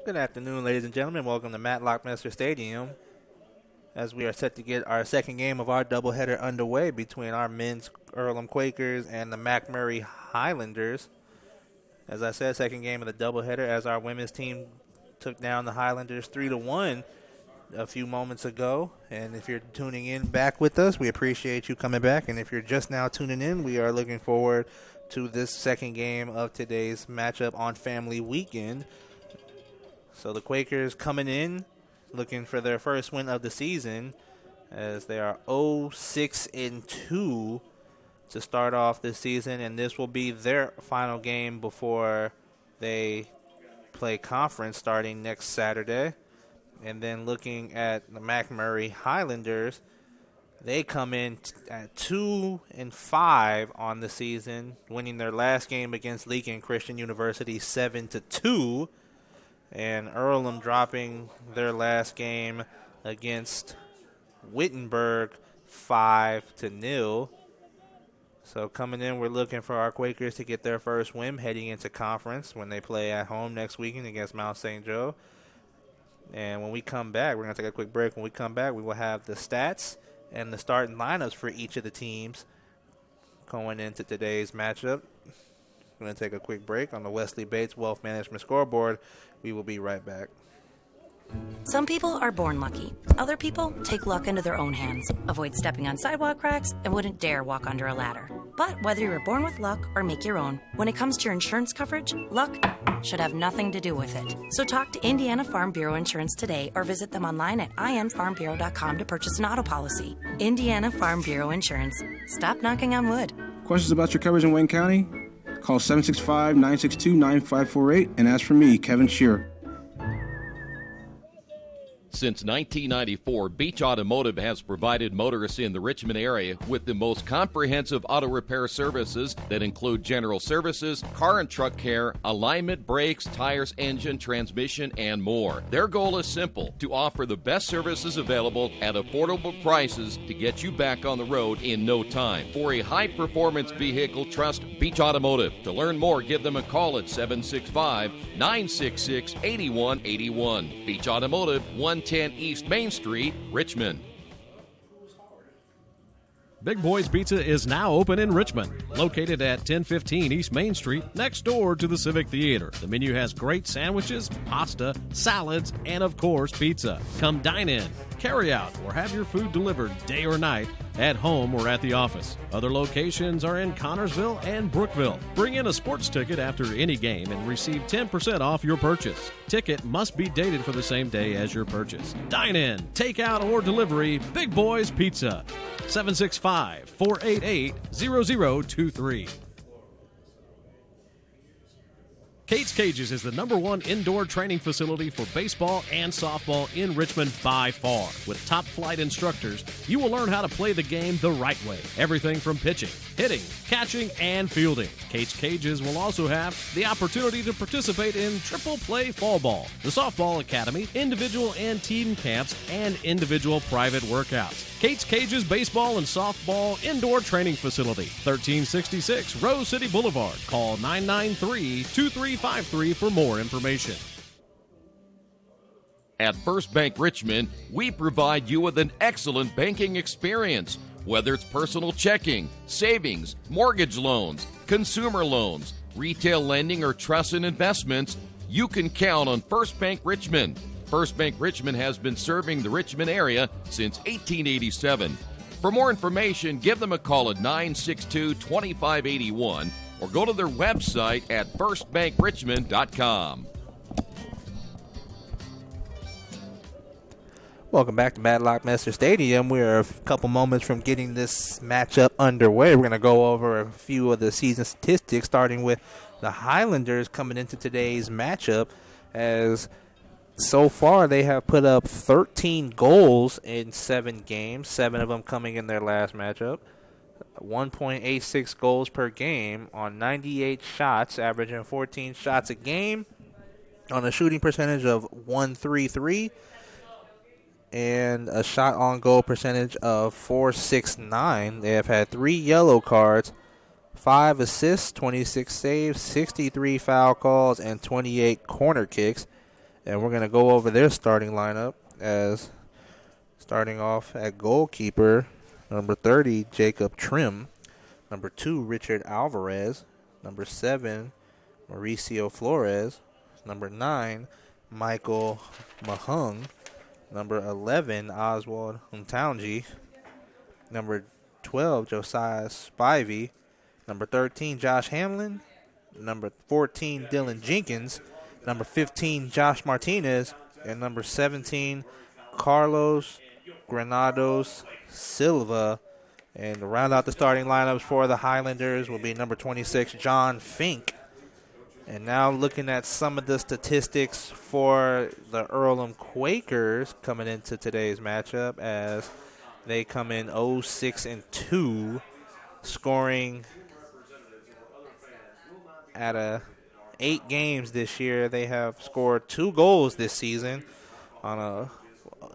Good afternoon, ladies and gentlemen. Welcome to Matlock Mester Stadium as we are set to get our second game of our doubleheader underway between our men's Earlham Quakers and the Macmurray Highlanders. As I said, second game of the doubleheader as our women's team took down the Highlanders 3-1 a few moments ago. And if you're tuning in back with us, we appreciate you coming back. And if you're just now tuning in, we are looking forward to this second game of today's matchup on Family Weekend. So the Quakers coming in, looking for their first win of the season, as they are 0-6-2 to start off this season, and this will be their final game before they play conference starting next Saturday. And then looking at the Macmurray Highlanders, they come in at 2-5 on the season, winning their last game against Lincoln Christian University 7-2. And Earlham dropping their last game against Wittenberg 5-0. So coming in, we're looking for our Quakers to get their first win heading into conference when they play at home next weekend against Mount St. Joe. And when we come back, we're going to take a quick break. When we come back, we will have the stats and the starting lineups for each of the teams going into today's matchup. We're going to take a quick break on the Wesley Bates Wealth Management Scoreboard. We will be right back. Some people are born lucky. Other people take luck into their own hands, avoid stepping on sidewalk cracks, and wouldn't dare walk under a ladder. But whether you're born with luck or make your own, when it comes to your insurance coverage, luck should have nothing to do with it. So talk to Indiana Farm Bureau Insurance today or visit them online at infarmbureau.com to purchase an auto policy. Indiana Farm Bureau Insurance. Stop knocking on wood. Questions about your coverage in Wayne County? Call 765-962-9548 and ask for me, Kevin Shearer. Since 1994, Beach Automotive has provided motorists in the Richmond area with the most comprehensive auto repair services that include general services, car and truck care, alignment, brakes, tires, engine, transmission, and more. Their goal is simple: to offer the best services available at affordable prices to get you back on the road in no time. For a high-performance vehicle, trust Beach Automotive. To learn more, give them a call at 765-966-8181. Beach Automotive, 110 East Main Street, Richmond. Big Boys Pizza is now open in Richmond, located at 1015 East Main Street, next door to the Civic Theater. The menu has great sandwiches, pasta, salads, and of course, pizza. Come dine in, carry out, or have your food delivered day or night, at home or at the office. Other locations are in Connorsville and Brookville. Bring in a sports ticket after any game and receive 10% off your purchase. Ticket must be dated for the same day as your purchase. Dine in, take out, or delivery. Big Boys Pizza. 765-488-0023. Kate's Cages is the #1 indoor training facility for baseball and softball in Richmond by far. With top-flight instructors, you will learn how to play the game the right way. Everything from pitching, hitting, catching, and fielding. Kate's Cages will also have the opportunity to participate in triple play fall ball, the softball academy, individual and team camps, and individual private workouts. Kate's Cages Baseball and Softball Indoor Training Facility, 1366 Rose City Boulevard. Call 993-2353 for more information. At First Bank Richmond, we provide you with an excellent banking experience. Whether it's personal checking, savings, mortgage loans, consumer loans, retail lending, or trust and investments, you can count on First Bank Richmond. First Bank Richmond has been serving the Richmond area since 1887. For more information, give them a call at 962-2581 or go to their website at firstbankrichmond.com. Welcome back to Matlock Mester Stadium. We're a couple moments from getting this matchup underway. We're going to go over a few of the season statistics, starting with the Highlanders coming into today's matchup, as so far they have put up 13 goals in 7 games, 7 of them coming in their last matchup. 1.86 goals per game on 98 shots, averaging 14 shots a game on a shooting percentage of .133 and a shot on goal percentage of .469. They have had 3 yellow cards, 5 assists, 26 saves, 63 foul calls, and 28 corner kicks. And we're going to go over their starting lineup, as starting off at goalkeeper, number 30, Jacob Trim. Number 2, Richard Alvarez. Number 7, Mauricio Flores. Number 9, Michael Mahung. Number 11, Oswald Untaungi. Number 12, Josiah Spivey. Number 13, Josh Hamlin. Number 14, Dylan Jenkins. Number 15, Josh Martinez. And number 17, Carlos Granados Silva. And to round out the starting lineups for the Highlanders will be number 26, John Fink. And now looking at some of the statistics for the Earlham Quakers coming into today's matchup, as they come in 0-6-2, scoring at 8 games this year. They have scored 2 goals this season on a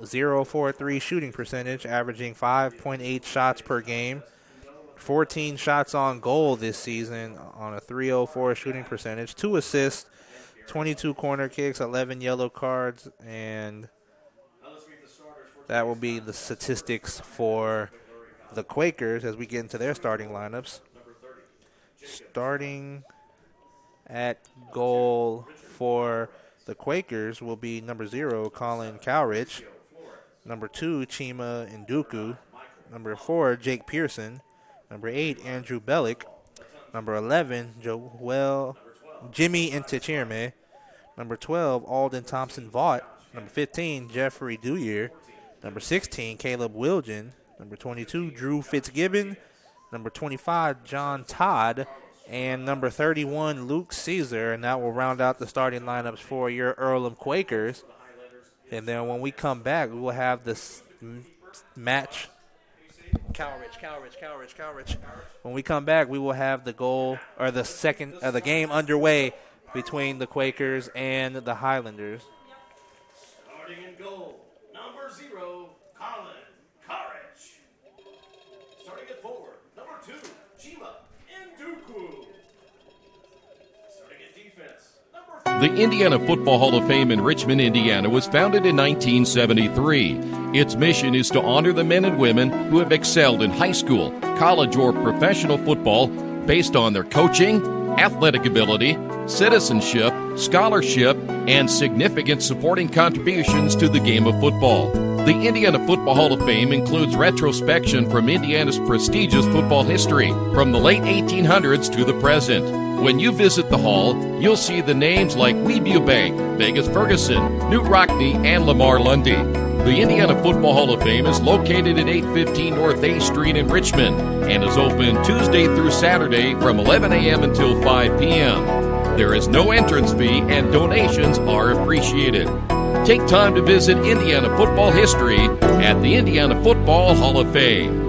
0.43 shooting percentage, averaging 5.8 shots per game. 14 shots on goal this season on a 3.04 shooting percentage. 2 assists, 22 corner kicks, 11 yellow cards, and that will be the statistics for the Quakers as we get into their starting lineups. Starting at goal for the Quakers will be number 0, Colin Cowrich. Number 2, Chima Nduku. Number 4, Jake Pearson. Number 8, Andrew Bellick. Number 11, Jimmy Ntechirme. Number 12, Alden Thompson-Vaught. Number 15, Jeffrey Duyer. Number 16, Caleb Wilgen. Number 22, Drew Fitzgibbon. Number 25, John Todd. And number 31, Luke Caesar. And that will round out the starting lineups for your Earlham Quakers. And then when we come back, we will have this match. Cowrich. When we come back, we will have the the game underway between the Quakers and the Highlanders. Starting in goal, number 0, Colin Cowrich. Starting at forward, number 2, Chima Nduku. Starting at defense, number 4. The Indiana Football Hall of Fame in Richmond, Indiana was founded in 1973. Its mission is to honor the men and women who have excelled in high school, college, or professional football based on their coaching, athletic ability, citizenship, scholarship, and significant supporting contributions to the game of football. The Indiana Football Hall of Fame includes retrospection from Indiana's prestigious football history from the late 1800s to the present. When you visit the hall, you'll see the names like Weebu Bank, Vegas Ferguson, Newt Rockne, and Lamar Lundy. The Indiana Football Hall of Fame is located at 815 North A Street in Richmond and is open Tuesday through Saturday from 11 a.m. until 5 p.m. There is no entrance fee and donations are appreciated. Take time to visit Indiana football history at the Indiana Football Hall of Fame.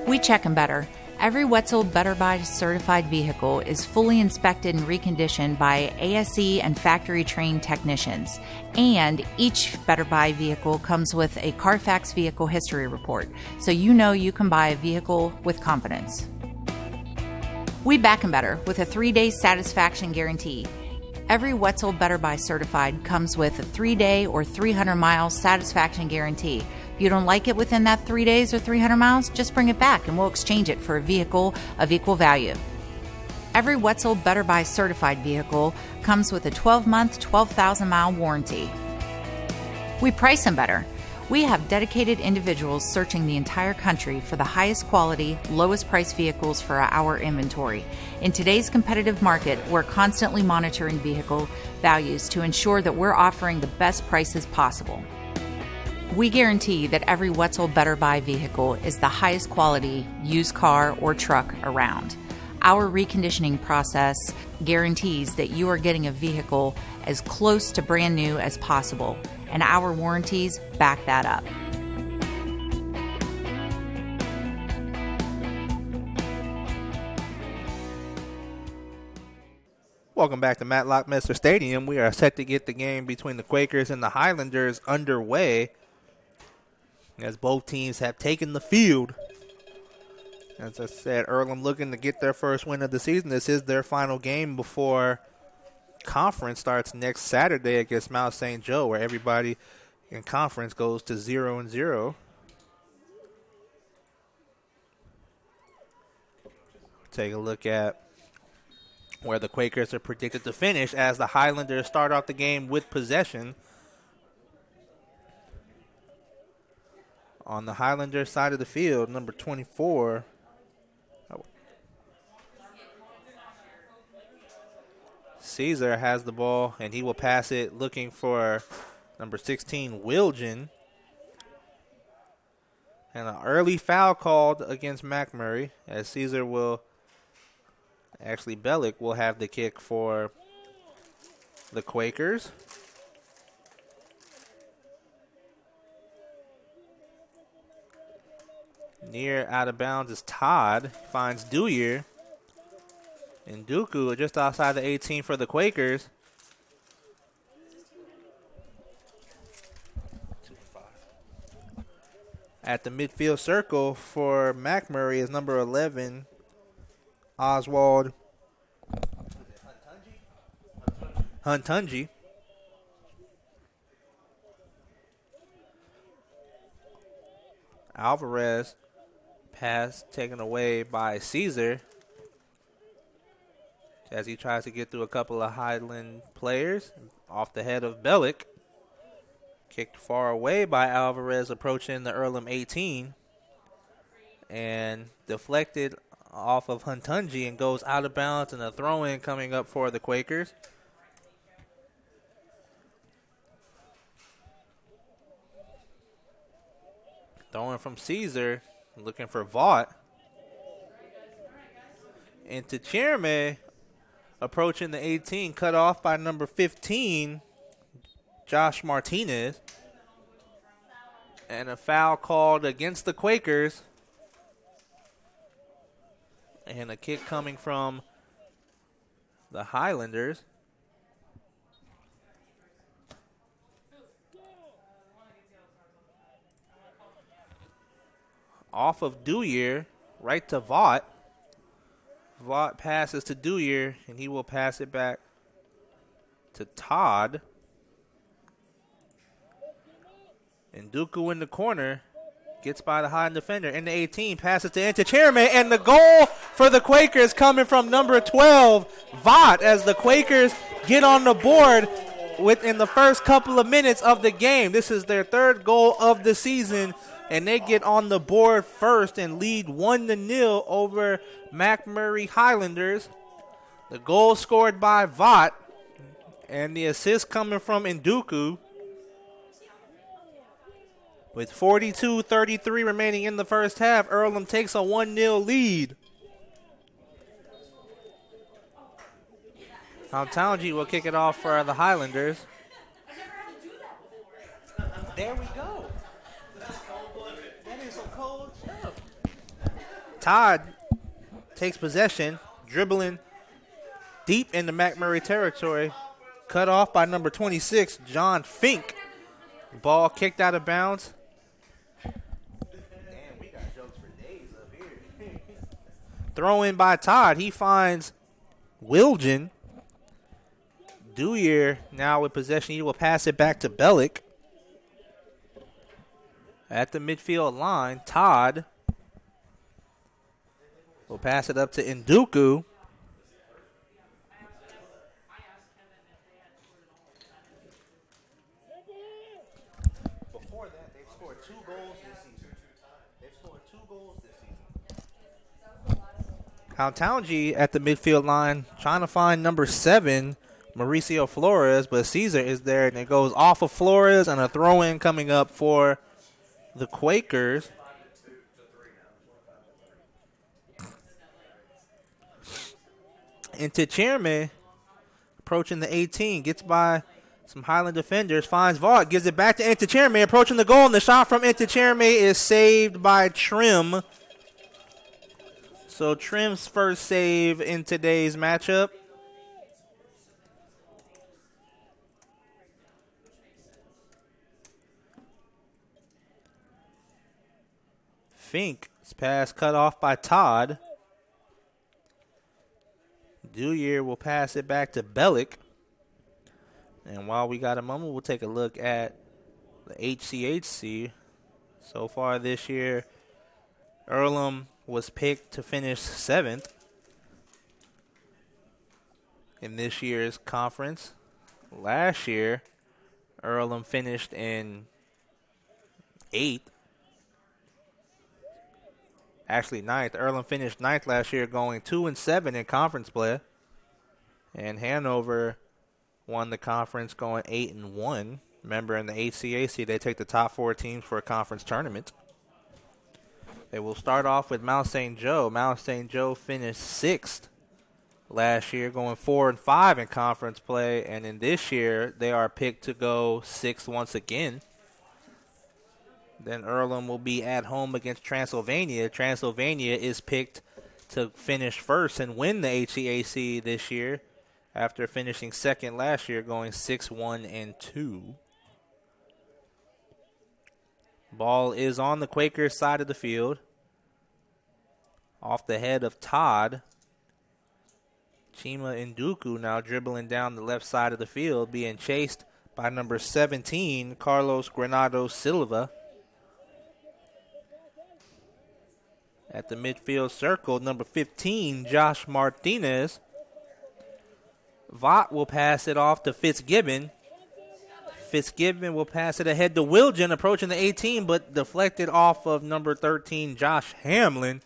We check them better. Every Wetzel Better Buy certified vehicle is fully inspected and reconditioned by ASE and factory trained technicians. And each Better Buy vehicle comes with a Carfax vehicle history report, so you know you can buy a vehicle with confidence. We back 'em better with a 3-day satisfaction guarantee. Every Wetzel Better Buy certified comes with a 3-day or 300-mile satisfaction guarantee. If you don't like it within that 3 days or 300 miles, just bring it back and we'll exchange it for a vehicle of equal value. Every Wetzel Better Buy certified vehicle comes with a 12-month, 12,000-mile warranty. We price them better. We have dedicated individuals searching the entire country for the highest quality, lowest price vehicles for our inventory. In today's competitive market, we're constantly monitoring vehicle values to ensure that we're offering the best prices possible. We guarantee that every Wetzel Better Buy vehicle is the highest quality used car or truck around. Our reconditioning process guarantees that you are getting a vehicle as close to brand new as possible, and our warranties back that up. Welcome back to Matlock Mester Stadium. We are set to get the game between the Quakers and the Highlanders underway as both teams have taken the field. As I said, Earlham looking to get their first win of the season. This is their final game before conference starts next Saturday against Mount St. Joe, where everybody in conference goes to 0-0. Take a look at where the Quakers are predicted to finish as the Highlanders start off the game with possession. On the Highlanders side of the field, number 24. Caesar has the ball, and he will pass it looking for number 16, Wilgen. And an early foul called against Macmurray, as Caesar will, actually Bellick will have the kick for the Quakers. Near out of bounds is Todd, finds Dewyer. And Dooku just outside the 18 for the Quakers. At the midfield circle for Macmurray is number 11, Oswald Huntunji. Alvarez, pass taken away by Caesar as he tries to get through a couple of Highland players off the head of Bellick. Kicked far away by Alvarez approaching the Earlham 18 and deflected off of Huntunji and goes out of bounds, and a throw-in coming up for the Quakers. Throwing from Caesar, looking for Vaught. Into Cherme, approaching the 18, cut off by number 15, Josh Martinez. And a foul called against the Quakers. And a kick coming from the Highlanders. Off of Dewyer, right to Vaught. Vaught passes to Dewyer, and he will pass it back to Todd. And Dooku in the corner gets by the Highland defender. In the 18, passes to Cherme, and the goal for the Quakers coming from number 12, Vaught, as the Quakers get on the board within the first couple of minutes of the game. This is their third goal of the season, and they get on the board first and lead 1-0 over Macmurray Highlanders. The goal scored by Vaught, and the assist coming from Nduku. With 42-33 remaining in the first half, Earlham takes a 1-0 lead. Taunji will kick it off for the Highlanders. There we go. That is some cold stuff. Todd takes possession, dribbling deep into Macmurray territory. Cut off by number 26, John Fink. Ball kicked out of bounds. Throw in by Todd. He finds Wilgen. Dewyer now with possession. He will pass it back to Bellick. At the midfield line, Todd will pass it up to Nduku. Before that, they've scored 2 goals this season. Taunji at the midfield line trying to find number 7, Mauricio Flores, but Caesar is there, and it goes off of Flores, and a throw-in coming up for the Quakers. Into Cherme, approaching the 18, gets by some Highland defenders, finds Vaught, gives it back to Cherme, approaching the goal, and the shot from Cherme is saved by Trim. So Trim's first save in today's matchup. Fink's pass cut off by Todd. Dewyer will pass it back to Bellick. And while we got a moment, we'll take a look at the HCHC. So far this year, Earlham was picked to finish 7th in this year's conference. Last year, Earlham finished in 8th. Actually 9th. Earlham finished 9th last year, going 2-7 in conference play. And Hanover won the conference going 8-1. Remember, in the HCAC, they take the top 4 teams for a conference tournament. They will start off with Mount St. Joe. Mount St. Joe finished 6th last year, going 4-5 in conference play. And in this year, they are picked to go 6th once again. Then Earlham will be at home against Transylvania. Transylvania is picked to finish 1st and win the HCAC this year after finishing 2nd last year, going 6-1-2. Ball is on the Quakers side of the field. Off the head of Todd. Chima Nduku now dribbling down the left side of the field, being chased by number 17, Carlos Granado Silva. At the midfield circle, number 15, Josh Martinez. Vaught will pass it off to Fitzgibbon. Fitzgibbon will pass it ahead to Wilgen, approaching the 18, but deflected off of number 13, Josh Hamlin.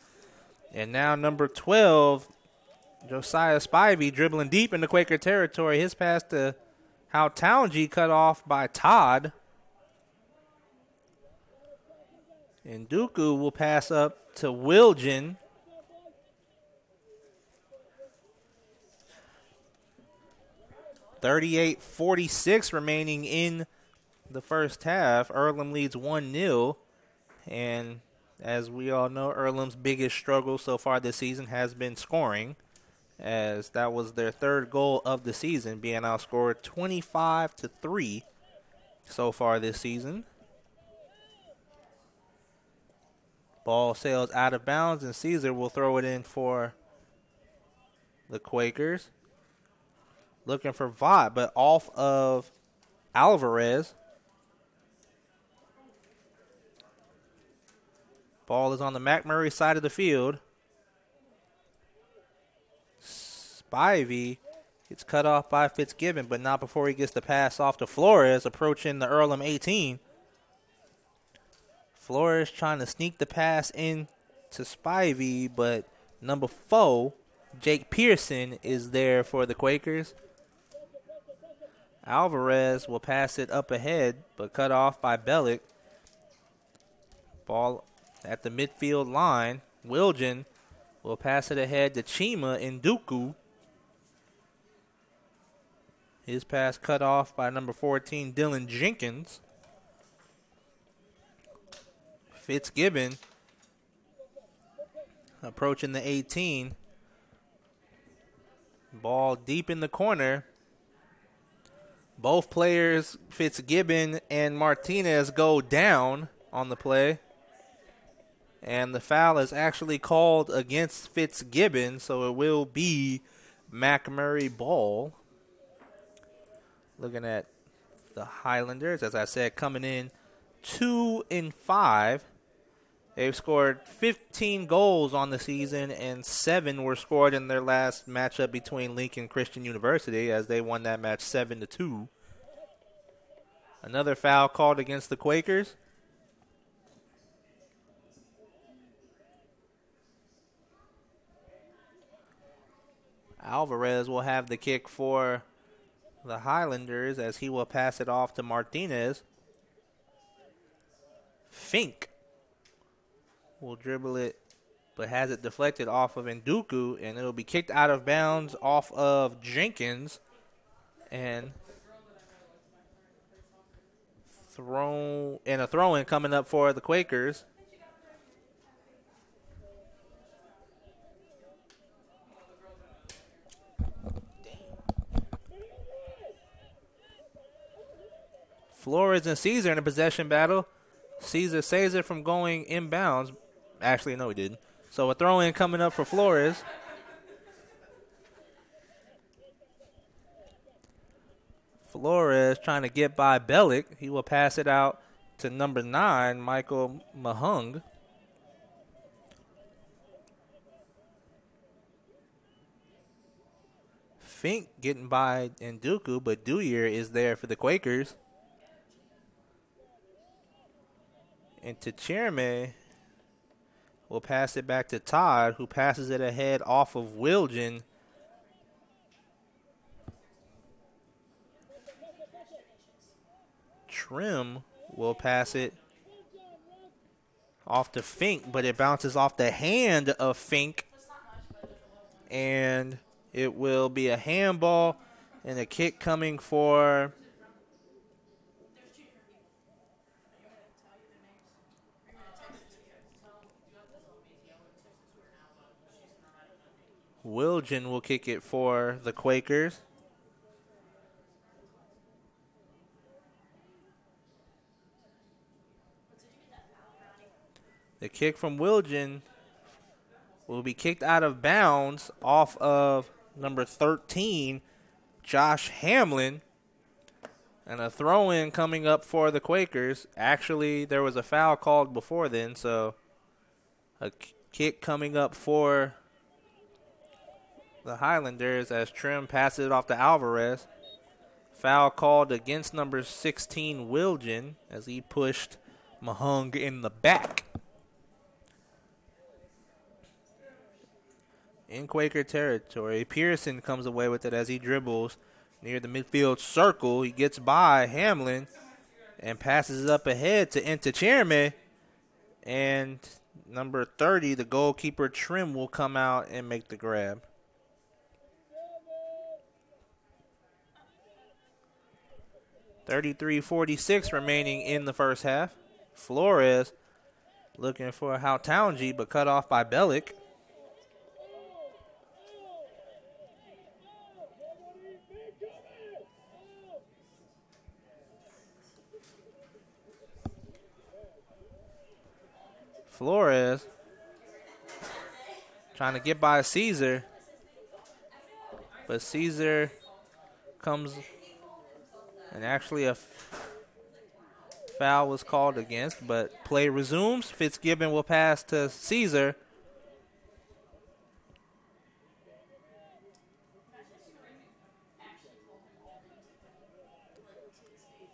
And now number 12, Josiah Spivey, dribbling deep into Quaker territory. His pass to Hal Townjee cut off by Todd. And Dooku will pass up to Wilgen. .38-46 remaining in the first half. Earlham leads 1-0. And as we all know, Earlham's biggest struggle so far this season has been scoring, as that was their 3rd goal of the season, being outscored 25-3 so far this season. Ball sails out of bounds, and Caesar will throw it in for the Quakers. Looking for Vaught, but off of Alvarez. Ball is on the Macmurray side of the field. Spivey gets cut off by Fitzgibbon, but not before he gets the pass off to Flores, approaching the Earlham 18. Flores trying to sneak the pass in to Spivey, but number 4, Jake Pearson, is there for the Quakers. Alvarez will pass it up ahead, but cut off by Bellick. Ball at the midfield line. Wilgen will pass it ahead to Chima Nduku. His pass cut off by number 14, Dylan Jenkins. Fitzgibbon approaching the 18. Ball deep in the corner. Both players, Fitzgibbon and Martinez, go down on the play. And the foul is actually called against Fitzgibbon, so it will be Macmurray ball. Looking at the Highlanders, as I said, coming in 2-5. They've scored 15 goals on the season, and 7 were scored in their last matchup between Lincoln Christian University, as they won that match 7-2. Another foul called against the Quakers. Alvarez will have the kick for the Highlanders, as he will pass it off to Martinez. Fink will dribble it, but has it deflected off of Nduku, and it'll be kicked out of bounds off of Jenkins and a throw-in coming up for the Quakers. Flores and Caesar in a possession battle. Caesar saves it from going inbounds. Actually, no, he didn't. So a throw-in coming up for Flores. Flores trying to get by Bellick. He will pass it out to number 9, Michael Mahung. Fink getting by Nduku, but Dewyer is there for the Quakers. And to Cherme will pass it back to Todd, who passes it ahead off of Wilgen. Trim will pass it off to Fink, but it bounces off the hand of Fink. And it will be a handball and a kick coming for Wilgen will kick it for the Quakers. The kick from Wilgen will be kicked out of bounds off of number 13, Josh Hamlin. And a throw-in coming up for the Quakers. Actually, there was a foul called before then, so a kick coming up for the Highlanders as Trim passes it off to Alvarez. Foul called against number 16, Wilgen, as he pushed Mahung in the back. In Quaker territory, Pearson comes away with it as he dribbles near the midfield circle. He gets by Hamlin and passes it up ahead to Cherme. And number 30, the goalkeeper Trim, will come out and make the grab. .33:46 remaining in the first half. Flores looking for Hautaunji, but cut off by Bellick. Flores trying to get by Caesar, but Caesar comes, and actually a foul was called against, but play resumes. Fitzgibbon will pass to Caesar.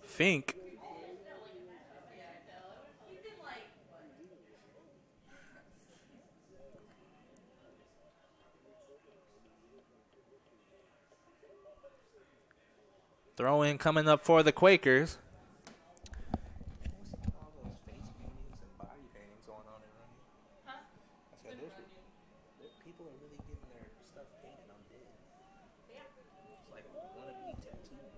Fink throw-in coming up for the Quakers. People are really getting their stuff painted on dead. It's like wannabe tattoos.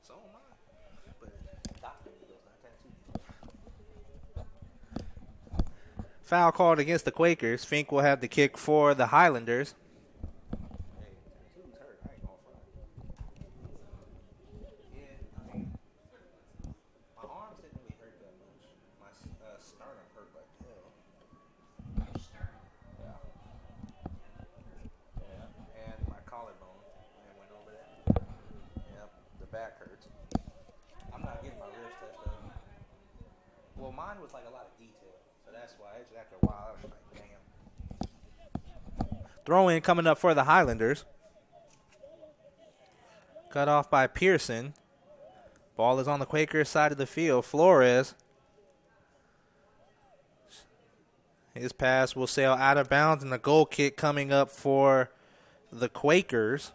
So am I. But doctor needles, not tattoos. Foul called against the Quakers. Fink will have the kick for the Highlanders. Well, mine was like a lot of detail, so that's why. After a while, I was like, damn. Throw-in coming up for the Highlanders. Cut off by Pearson. Ball is on the Quakers side of the field. Flores. His pass will sail out of bounds, and the goal kick coming up for the Quakers.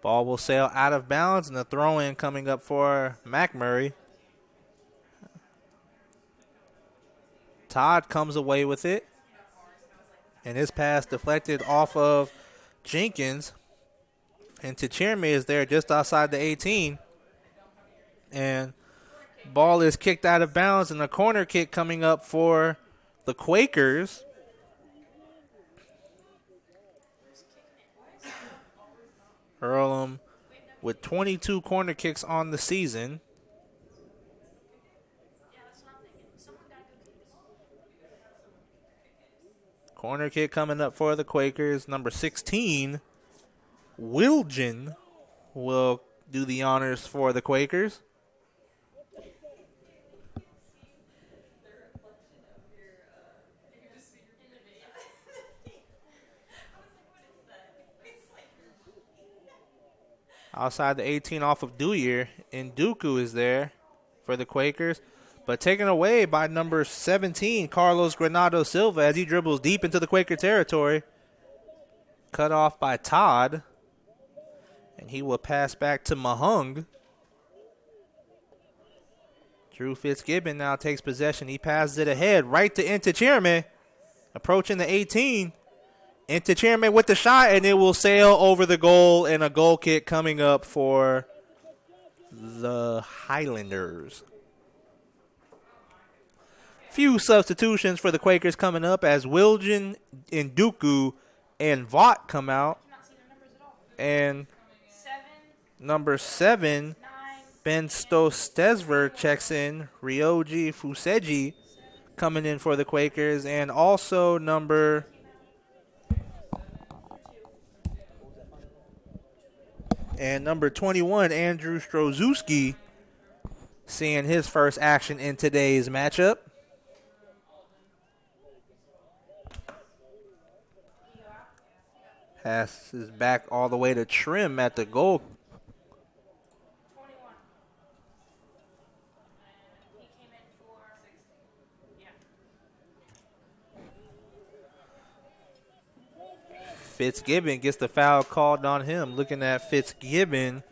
Ball will sail out of bounds, and the throw-in coming up for Macmurray. Todd comes away with it. And his pass deflected off of Jenkins. And Tichirme is there just outside the 18. And ball is kicked out of bounds, and a corner kick coming up for the Quakers. Earlham with 22 corner kicks on the season. Corner kick coming up for the Quakers. Number 16, Wilgen, will do the honors for the Quakers. Outside the 18 off of Dewyer, and Dooku is there for the Quakers. But taken away by number 17, Carlos Granado Silva, as he dribbles deep into the Quaker territory. Cut off by Todd. And he will pass back to Mahung. Drew Fitzgibbon now takes possession. He passes it ahead right to Ntachirme, approaching the 18. Ntachirme with the shot, and it will sail over the goal, and a goal kick coming up for the Highlanders. Few substitutions for the Quakers coming up as Wilgen, Nduku, and Vaught come out. And number 7, Ben Stostesver checks in. Ryoji Fuseji coming in for the Quakers. And also number 21, Andrew Strozuski, seeing his first action in today's matchup. Passes back all the way to Trim at the goal. Fitzgibbon gets the foul called on him. Looking at Fitzgibbon,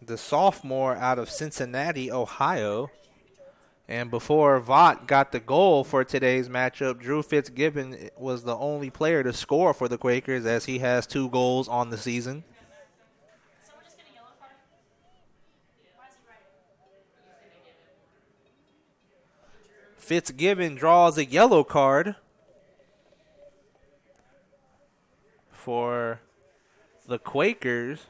the sophomore out of Cincinnati, Ohio. And before Vaught got the goal for today's matchup, Drew Fitzgibbon was the only player to score for the Quakers, as he has 2 goals on the season. Fitzgibbon draws a yellow card for the Quakers,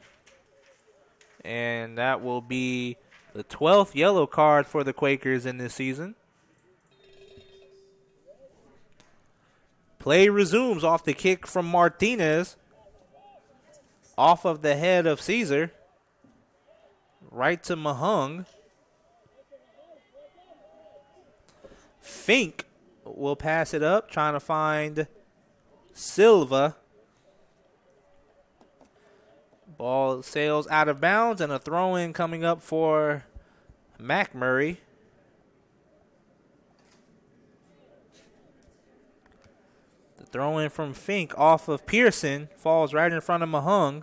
and that will be the 12th yellow card for the Quakers in this season. Play resumes off the kick from Martinez, off of the head of Caesar, right to Mahung. Fink will pass it up, trying to find Silva. Ball sails out of bounds, and a throw-in coming up for Macmurray. The throw-in from Fink off of Pearson falls right in front of Mahung.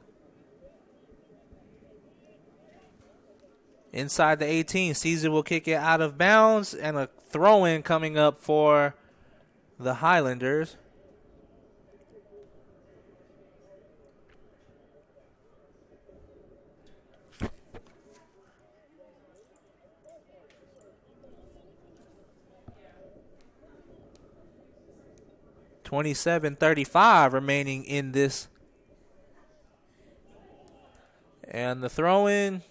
Inside the 18, Caesar will kick it out of bounds, and a throw-in coming up for the Highlanders. .27:35 remaining in this. And the throw-in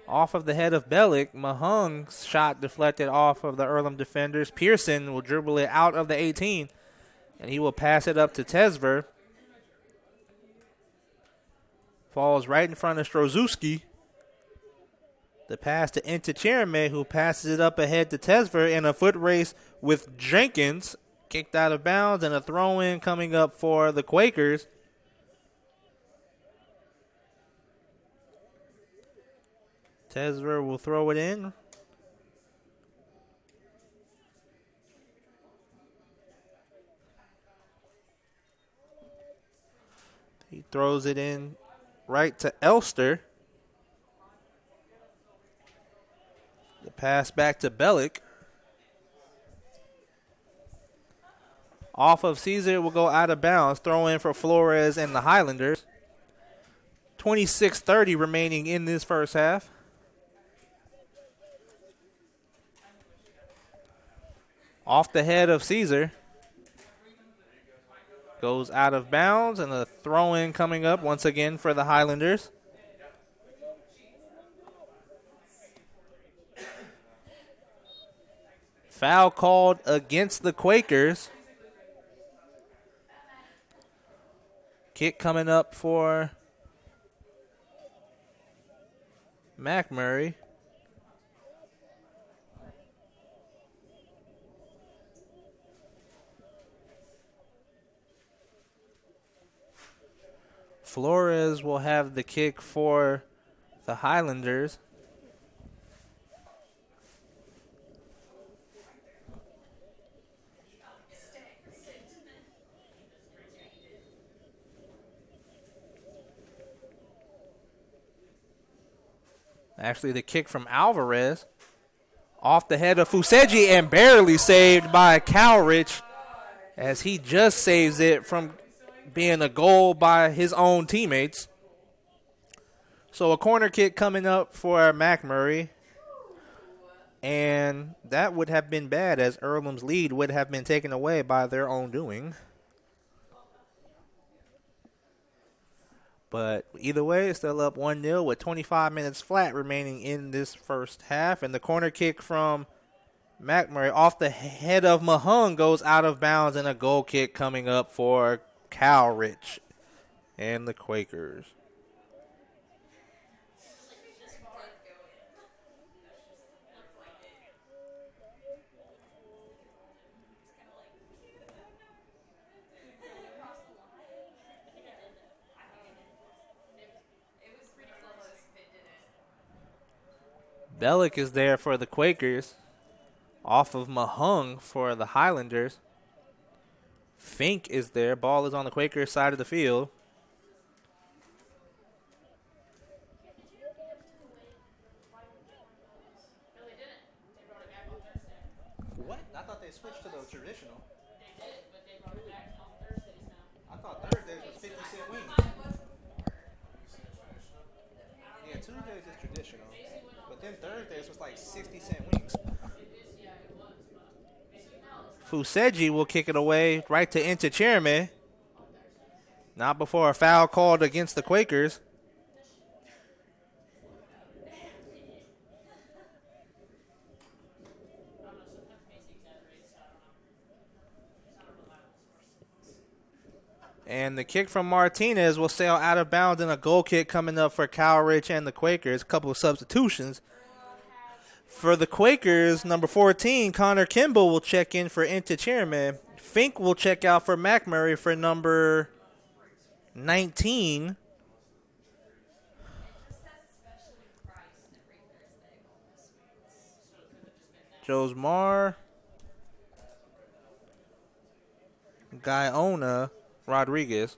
off of the head of Bellick. Mahung's shot deflected off of the Earlham defenders. Pearson will dribble it out of the 18, and he will pass it up to Tesver. Falls right in front of Strozuski. The pass to Ntachirme, who passes it up ahead to Tesver in a foot race with Jenkins. Kicked out of bounds, and a throw-in coming up for the Quakers. Tesver will throw it in. He throws it in right to Elster. The pass back to Bellick. Off of Caesar will go out of bounds. Throw in for Flores and the Highlanders. 26:30 remaining in this first half. Off the head of Caesar. Goes out of bounds, and a throw-in coming up once again for the Highlanders. Foul called against the Quakers. Kick coming up for Macmurray. Flores will have the kick for the Highlanders. Actually, the kick from Alvarez off the head of Fuseji and barely saved by Cowrich as he just saves it from being a goal by his own teammates. So a corner kick coming up for Macmurray. And that would have been bad as Earlham's lead would have been taken away by their own doing. But either way, it's still up 1-0 with 25 minutes flat remaining in this first half. And the corner kick from Macmurray off the head of Mahung goes out of bounds, and a goal kick coming up for Cowrich and the Quakers. Bellick is there for the Quakers. Off of Mahung for the Highlanders. Fink is there. Ball is on the Quakers side of the field. What? I thought they switched to the traditional. They did, but they brought it back on Thursdays now. I thought Thursdays was 50-cent wings. Yeah, Tuesdays is traditional. But then Thursdays was like 60-cent wings. Fuseji will kick it away right to into Chairman. Not before a foul called against the Quakers. And the kick from Martinez will sail out of bounds, and a goal kick coming up for Cowrich and the Quakers. A couple of substitutions. For the Quakers, number 14, Connor Kimball will check in for Inta Chairman. Fink will check out for Macmurray for number 19. Josmar Guyona Rodriguez.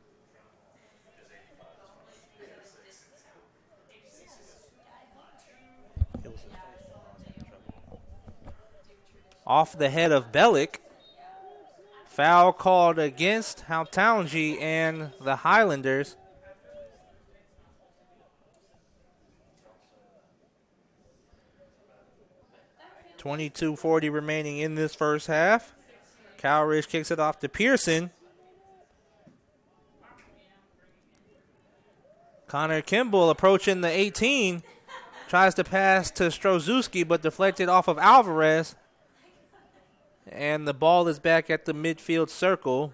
Off the head of Bellick. Foul called against Hautaungi and the Highlanders. .22:40 remaining in this first half. Cowrich kicks it off to Pearson. Connor Kimball approaching the 18. Tries to pass to Stroszewski, but deflected off of Alvarez. And the ball is back at the midfield circle.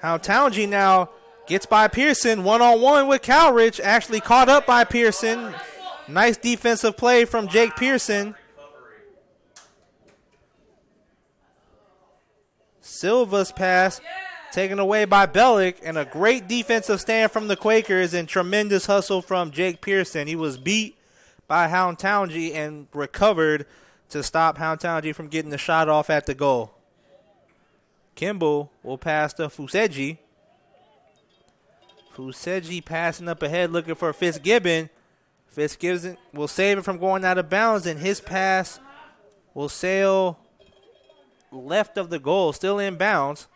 Hautaungi now gets by Pearson. One-on-one with Cowrich. Actually caught up by Pearson. Nice defensive play from Jake Pearson. Silva's pass taken away by Bellick. And a great defensive stand from the Quakers and tremendous hustle from Jake Pearson. He was beat by Hautaungi and recovered to stop Hautaungi from getting the shot off at the goal. Kimball will pass to Fuseji. Fuseji passing up ahead looking for Fitzgibbon. Fitzgibbon will save it from going out of bounds, and his pass will sail left of the goal, still in bounds.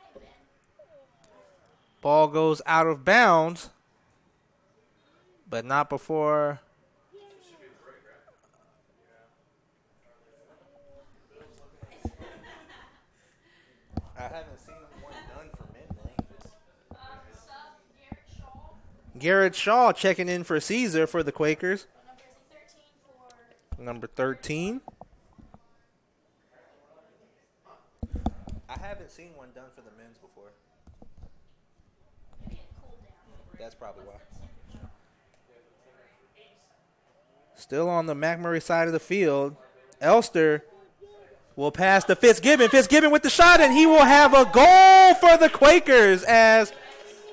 Ball goes out of bounds, but not before I haven't seen one done for midnight. Garrett Shaw checking in for Caesar for the Quakers. Number 13. I haven't seen one done for the men's before. That's probably why. Still on the Macmurray side of the field. Elster will pass to Fitzgibbon. Fitzgibbon with the shot, and he will have a goal for the Quakers as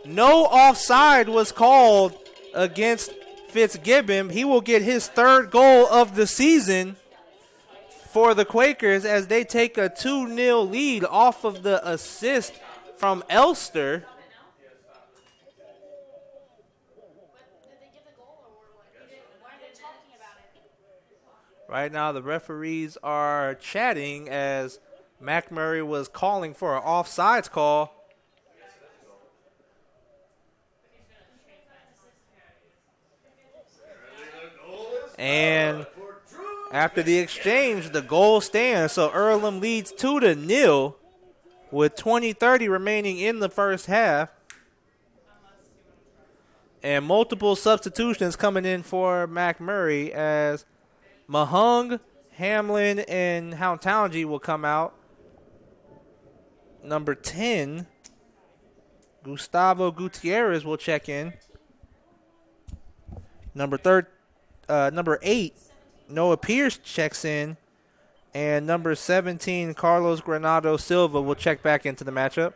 no offside was called against Fitzgibbon. He will get his third goal of the season for the Quakers as they take a 2-0 lead off of the assist from Elster. Right now, the referees are chatting as Macmurray was calling for an offsides call. And after the exchange, the goal stands. So Earlham leads 2-0 with 20:30 remaining in the first half. And multiple substitutions coming in for Macmurray as Mahung, Hamlin, and Hountownji will come out. Number 10, Gustavo Gutierrez will check in. Number 8, Noah Pierce checks in. And number 17, Carlos Granado Silva will check back into the matchup.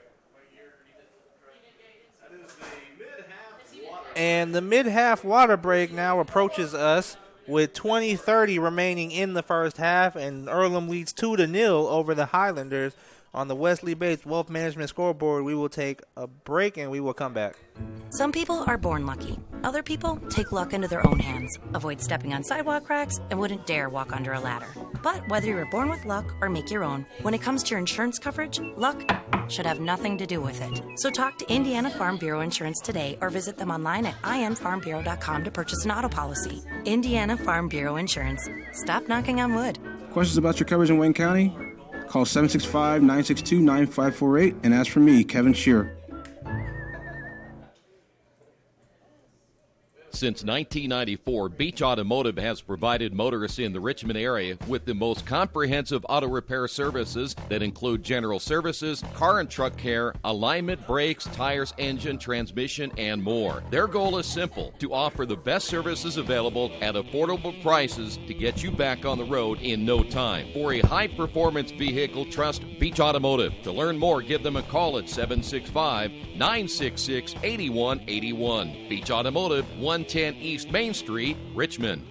And the mid-half water break now approaches us with 20:30 remaining in the first half, and Earlham leads 2-0 over the Highlanders. On the Wesley Bates Wealth Management scoreboard, we will take a break and we will come back. Some people are born lucky. Other people take luck into their own hands, avoid stepping on sidewalk cracks, and wouldn't dare walk under a ladder. But whether you were born with luck or make your own, when it comes to your insurance coverage, luck should have nothing to do with it. So talk to Indiana Farm Bureau Insurance today or visit them online at infarmbureau.com to purchase an auto policy. Indiana Farm Bureau Insurance. Stop knocking on wood. Questions about your coverage in Wayne County? Call 765-962-9548 and ask for me, Kevin Shearer. Since 1994, Beach Automotive has provided motorists in the Richmond area with the most comprehensive auto repair services that include general services, car and truck care, alignment, brakes, tires, engine, transmission, and more. Their goal is simple: to offer the best services available at affordable prices to get you back on the road in no time. For a high-performance vehicle, trust Beach Automotive. To learn more, give them a call at 765-966-8181. Beach Automotive, 110 East Main Street, Richmond.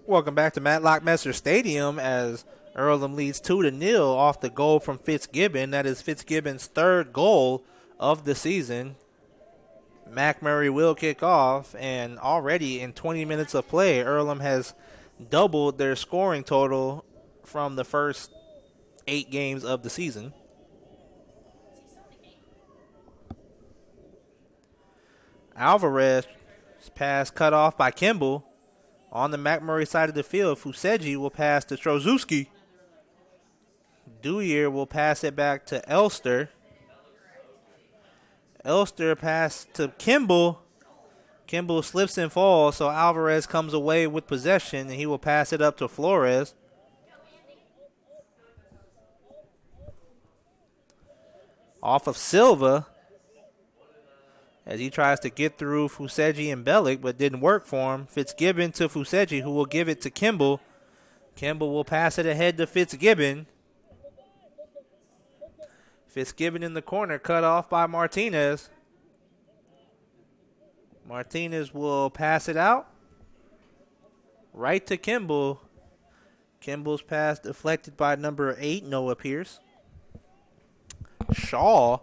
Welcome back to Matlock Messer Stadium as Earlham leads 2-0 off the goal from Fitzgibbon. That is Fitzgibbon's third goal of the season. Macmurray will kick off, and already in 20 minutes of play, Earlham has doubled their scoring total from the first 8 games of the season. Alvarez pass cut off by Kimball. On the Macmurray side of the field, Fuseji will pass to Trozewski. Dewyer will pass it back to Elster. Elster pass to Kimball. Kimball slips and falls, so Alvarez comes away with possession, and he will pass it up to Flores. Off of Silva, as he tries to get through Fuseji and Bellick, but didn't work for him. Fitzgibbon to Fuseji, who will give it to Kimball. Kimball will pass it ahead to Fitzgibbon. Fitzgibbon in the corner, cut off by Martinez. Martinez will pass it out right to Kimball. Kimball's pass deflected by number 8, Noah Pierce. Shaw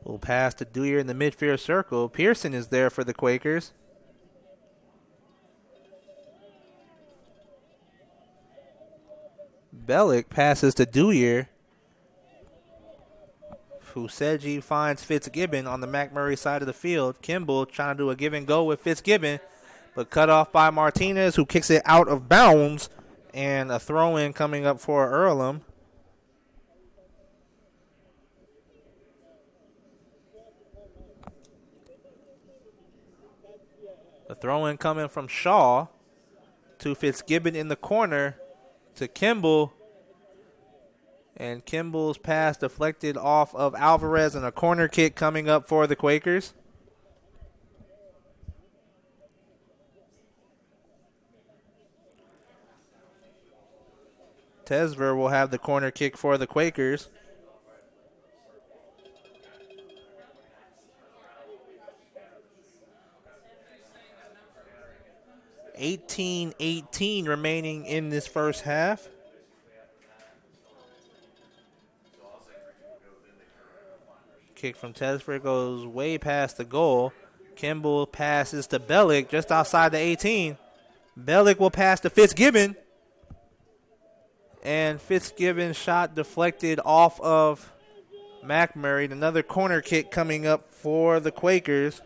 will pass to Dewey in the midfield circle. Pearson is there for the Quakers. Bellick passes to Dewyer. Fuseji finds Fitzgibbon on the Macmurray side of the field. Kimball trying to do a give and go with Fitzgibbon, but cut off by Martinez, who kicks it out of bounds, and a throw-in coming up for Earlham. The throw-in coming from Shaw to Fitzgibbon in the corner to Kimball. And Kimball's pass deflected off of Alvarez, and a corner kick coming up for the Quakers. Tesver will have the corner kick for the Quakers. $18-18 remaining in this first half. Kick from Tesver goes way past the goal. Kimball passes to Bellick just outside the 18. Bellick will pass to Fitzgibbon. And Fitzgibbon's shot deflected off of Macmurray. Another corner kick coming up for the Quakers.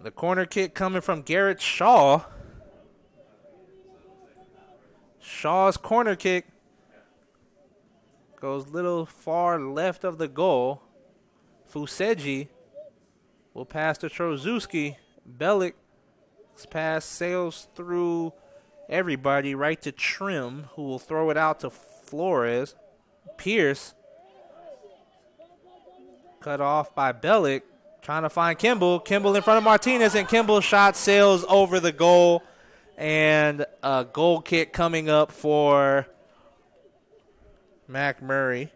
The corner kick coming from Garrett Shaw. Shaw's corner kick goes a little far left of the goal. Fuseji will pass to Trozewski. Bellick's pass sails through everybody right to Trim, who will throw it out to Flores. Pierce cut off by Bellick. Trying to find Kimball. Kimball in front of Martinez, and Kimball's shot sails over the goal. And a goal kick coming up for Macmurray.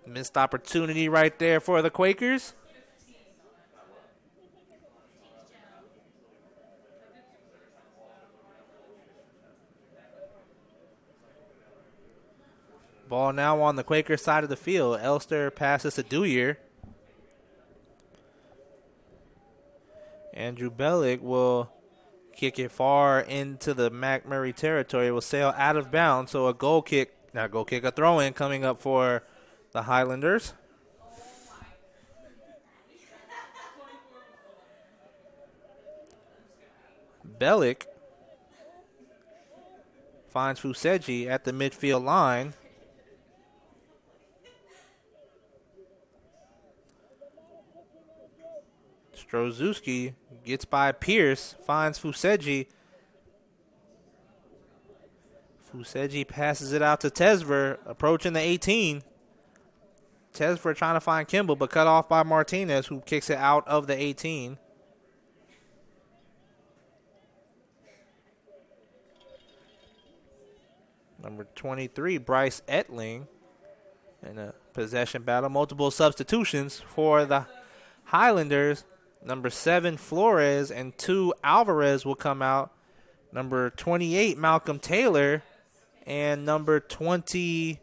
Missed opportunity right there for the Quakers. Ball now on the Quaker side of the field. Elster passes to Dewyer. Andrew Bellick will kick it far into the Macmurray territory. It will sail out of bounds. So a a throw-in coming up for the Highlanders. Bellick finds Fuseji at the midfield line. Strozewski gets by Pierce, finds Fuseji. Fuseji passes it out to Tesver, approaching the 18. Tesver trying to find Kimball, but cut off by Martinez, who kicks it out of the 18. Number 23, Bryce Etling, in a possession battle. Multiple substitutions for the Highlanders. Number 7, Flores, and 2, Alvarez will come out. Number 28, Malcolm Taylor, and number 25.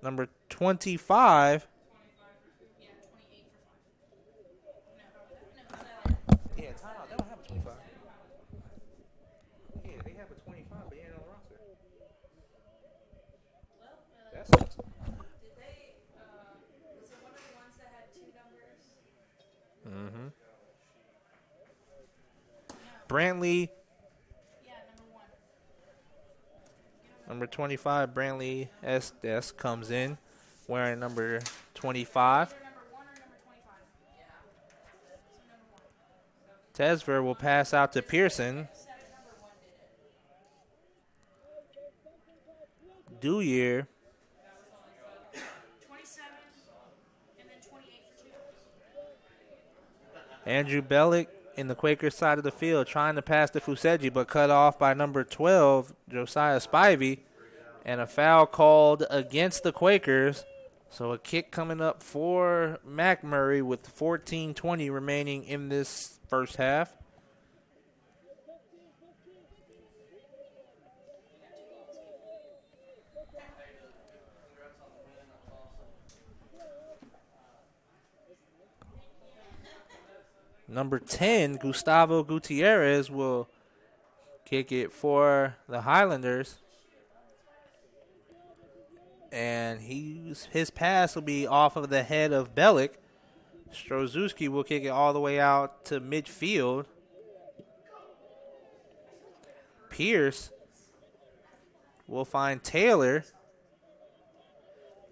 Yeah, timeout. They don't have a 25. Yeah, they have a 25, but he ain't on the roster. That sucks. Did they, was it one of the ones that had 2 numbers? Mm-hmm. Brantley. Yeah, number 1. Number 25, Brantley Estes comes in wearing number 25. Number 1 or number 25? Yeah. So number 1. Tesver will pass out to Pearson. Dewyer. 27 and then 28 for 2. Andrew Bellick in the Quaker side of the field trying to pass to Fuseji, but cut off by number 12, Josiah Spivey. And a foul called against the Quakers. So a kick coming up for Macmurray with 14:20 remaining in this first half. Number 10, Gustavo Gutierrez, will kick it for the Highlanders. And his pass will be off of the head of Bellick. Stroszewski will kick it all the way out to midfield. Pierce will find Taylor.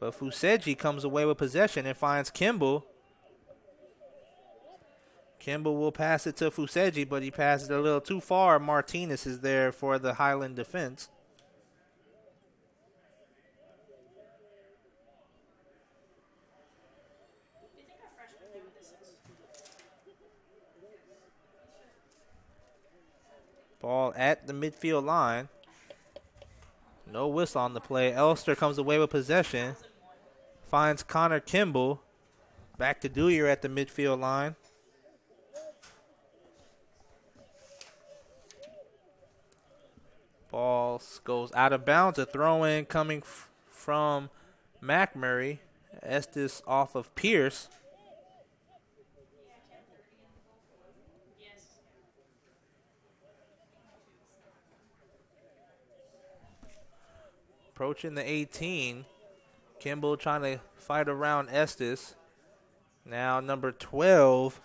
But Fuseji comes away with possession and finds Kimball. Kimball will pass it to Fuseji, but he passes it a little too far. Martinez is there for the Highland defense. Ball at the midfield line. No whistle on the play. Elster comes away with possession. Finds Connor Kimball. Back to Dewyer at the midfield line. Ball goes out of bounds. A throw-in coming from Macmurray. Estes off of Pierce. Approaching the 18. Kimball trying to fight around Estes. Now number 12,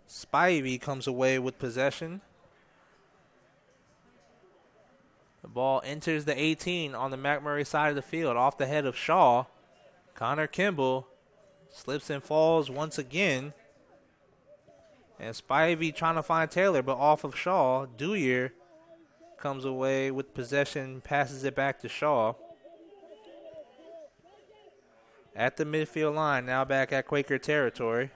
Spivey, comes away with possession. The ball enters the 18 on the Macmurray side of the field, off the head of Shaw. Connor Kimball slips and falls once again. And Spivey trying to find Taylor, but off of Shaw. Dewyer comes away with possession, passes it back to Shaw. At the midfield line, now back at Quaker territory.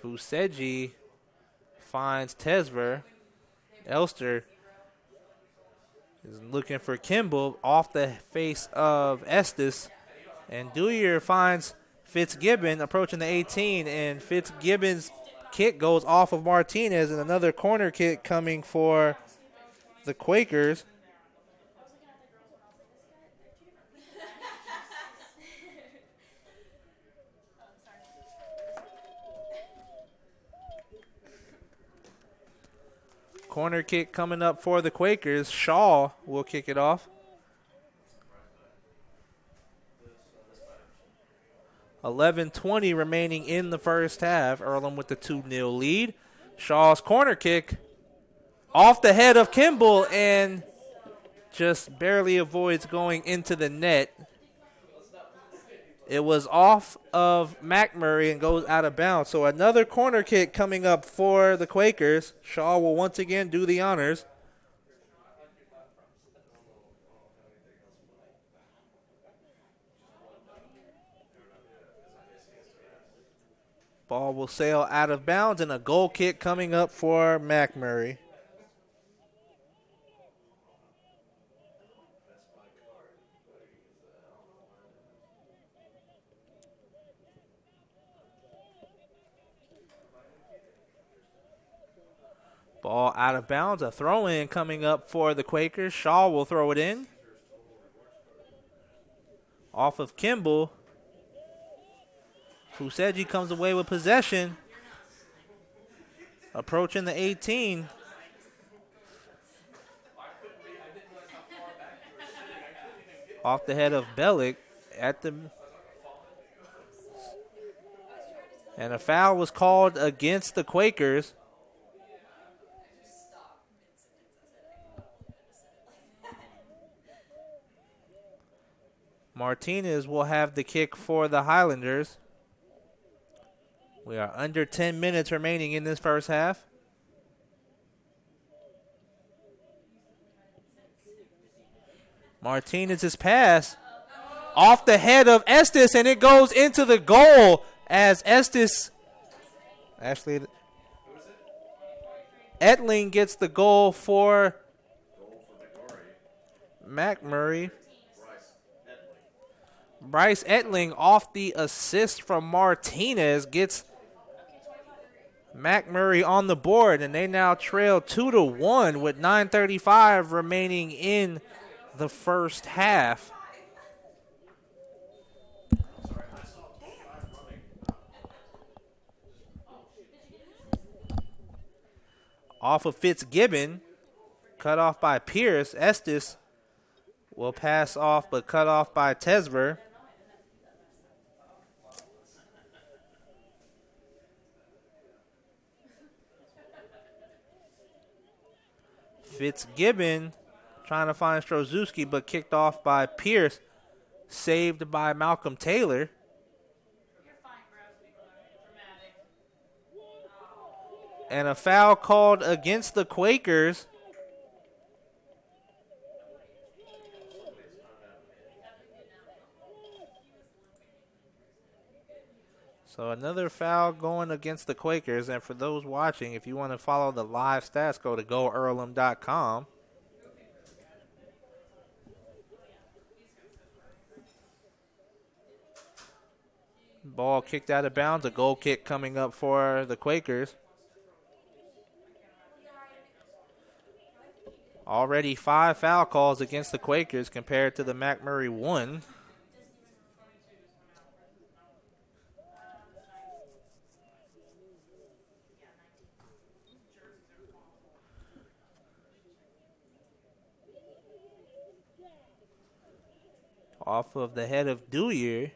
Fuseji finds Tesver. Elster is looking for Kimball off the face of Estes. And Dewyer finds Fitzgibbon approaching the 18, and Fitzgibbon's kick goes off of Martinez, and another corner kick coming for the Quakers. Corner kick coming up for the Quakers. Shaw will kick it off. 11:20 remaining in the first half. Earlham with the 2-0 lead. Shaw's corner kick off the head of Kimball and just barely avoids going into the net. It was off of Macmurray and goes out of bounds. So another corner kick coming up for the Quakers. Shaw will once again do the honors. Ball will sail out of bounds, and a goal kick coming up for Macmurray. Ball out of bounds. A throw-in coming up for the Quakers. Shaw will throw it in. Off of Kimball. Fuseji comes away with possession. Approaching the 18. Off the head of Bellick at the... And a foul was called against the Quakers. Martinez will have the kick for the Highlanders. We are under 10 minutes remaining in this first half. Martinez's pass off the head of Estes, and it goes into the goal as Estes, actually, Etling gets the goal for Macmurray. Bryce Etling off the assist from Martinez gets Macmurray on the board, and they now trail 2-1 with 9:35 remaining in the first half. Off of Fitzgibbon. Cut off by Pierce. Estes will pass off, but cut off by Tesver. Fitzgibbon trying to find Stroszewski, but kicked off by Pierce. Saved by Malcolm Taylor. And a foul called against the Quakers. So another foul going against the Quakers. And for those watching, if you want to follow the live stats, go to goearlham.com. Ball kicked out of bounds. A goal kick coming up for the Quakers. Already 5 foul calls against the Quakers compared to the Macmurray 1. Off of the head of Dewey,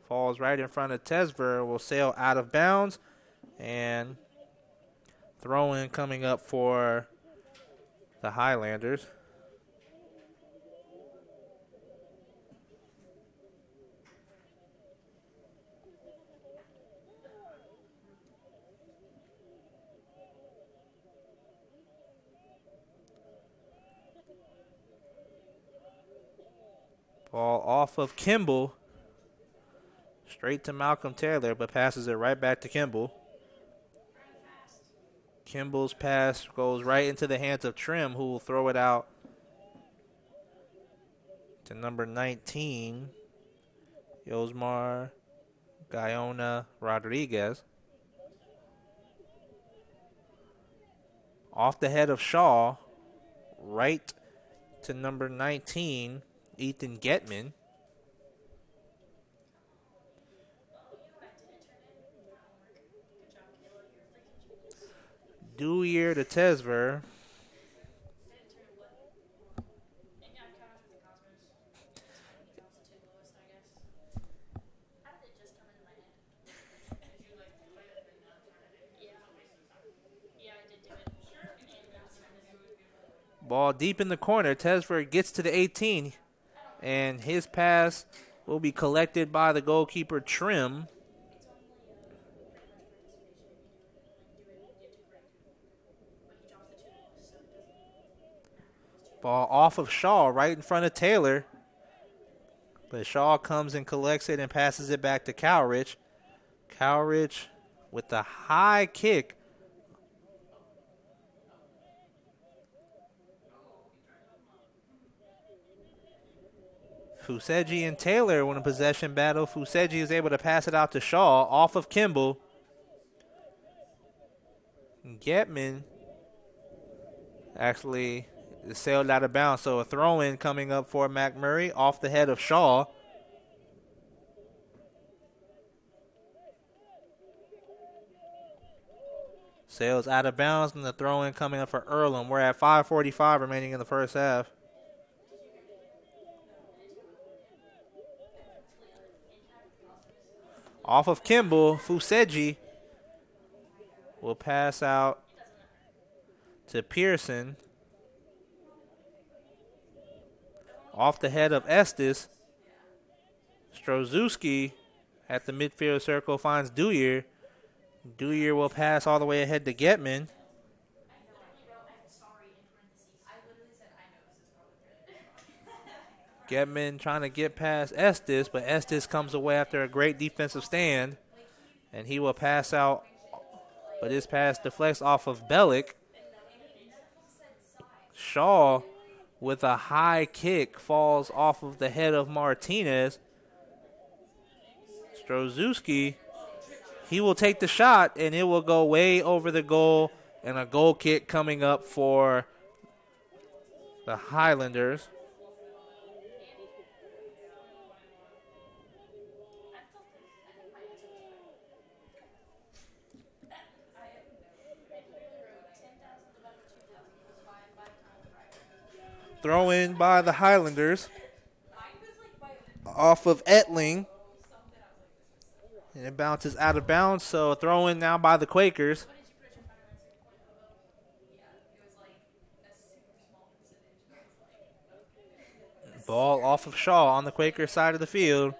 falls right in front of Tesver, will sail out of bounds, and throw-in coming up for the Highlanders. Ball off of Kimball. Straight to Malcolm Taylor, but passes it right back to Kimball. Kimball's pass goes right into the hands of Trim, who will throw it out to number 19, Yosmar Guyona Rodriguez. Off the head of Shaw, right to number 19, Ethan Getman. Dewey to Tesver. Ball deep in the corner. Tesver gets to the 18, and his pass will be collected by the goalkeeper, Trim. Ball off of Shaw, right in front of Taylor. But Shaw comes and collects it and passes it back to Cowrich. Cowrich with the high kick. Fuseji and Taylor win a possession battle. Fuseji is able to pass it out to Shaw, off of Kimball. Getman actually is sailed out of bounds, so a throw-in coming up for Macmurray off the head of Shaw. Sails out of bounds, and the throw-in coming up for Earlham. We're at 5:45 remaining in the first half. Off of Kimball, Fuseji will pass out to Pearson. Off the head of Estes. Stroszewski at the midfield circle finds Dewey. Dewey will pass all the way ahead to Getman. Getman trying to get past Estes, but Estes comes away after a great defensive stand, and he will pass out, but his pass deflects off of Bellick. Shaw with a high kick falls off of the head of Martinez. Stroszewski, he will take the shot, and it will go way over the goal, and a goal kick coming up for the Highlanders. throw in by the Highlanders off of Etling. And it bounces out of bounds, so a throw in now by the Quakers. Ball off of Shaw on the Quaker side of the field.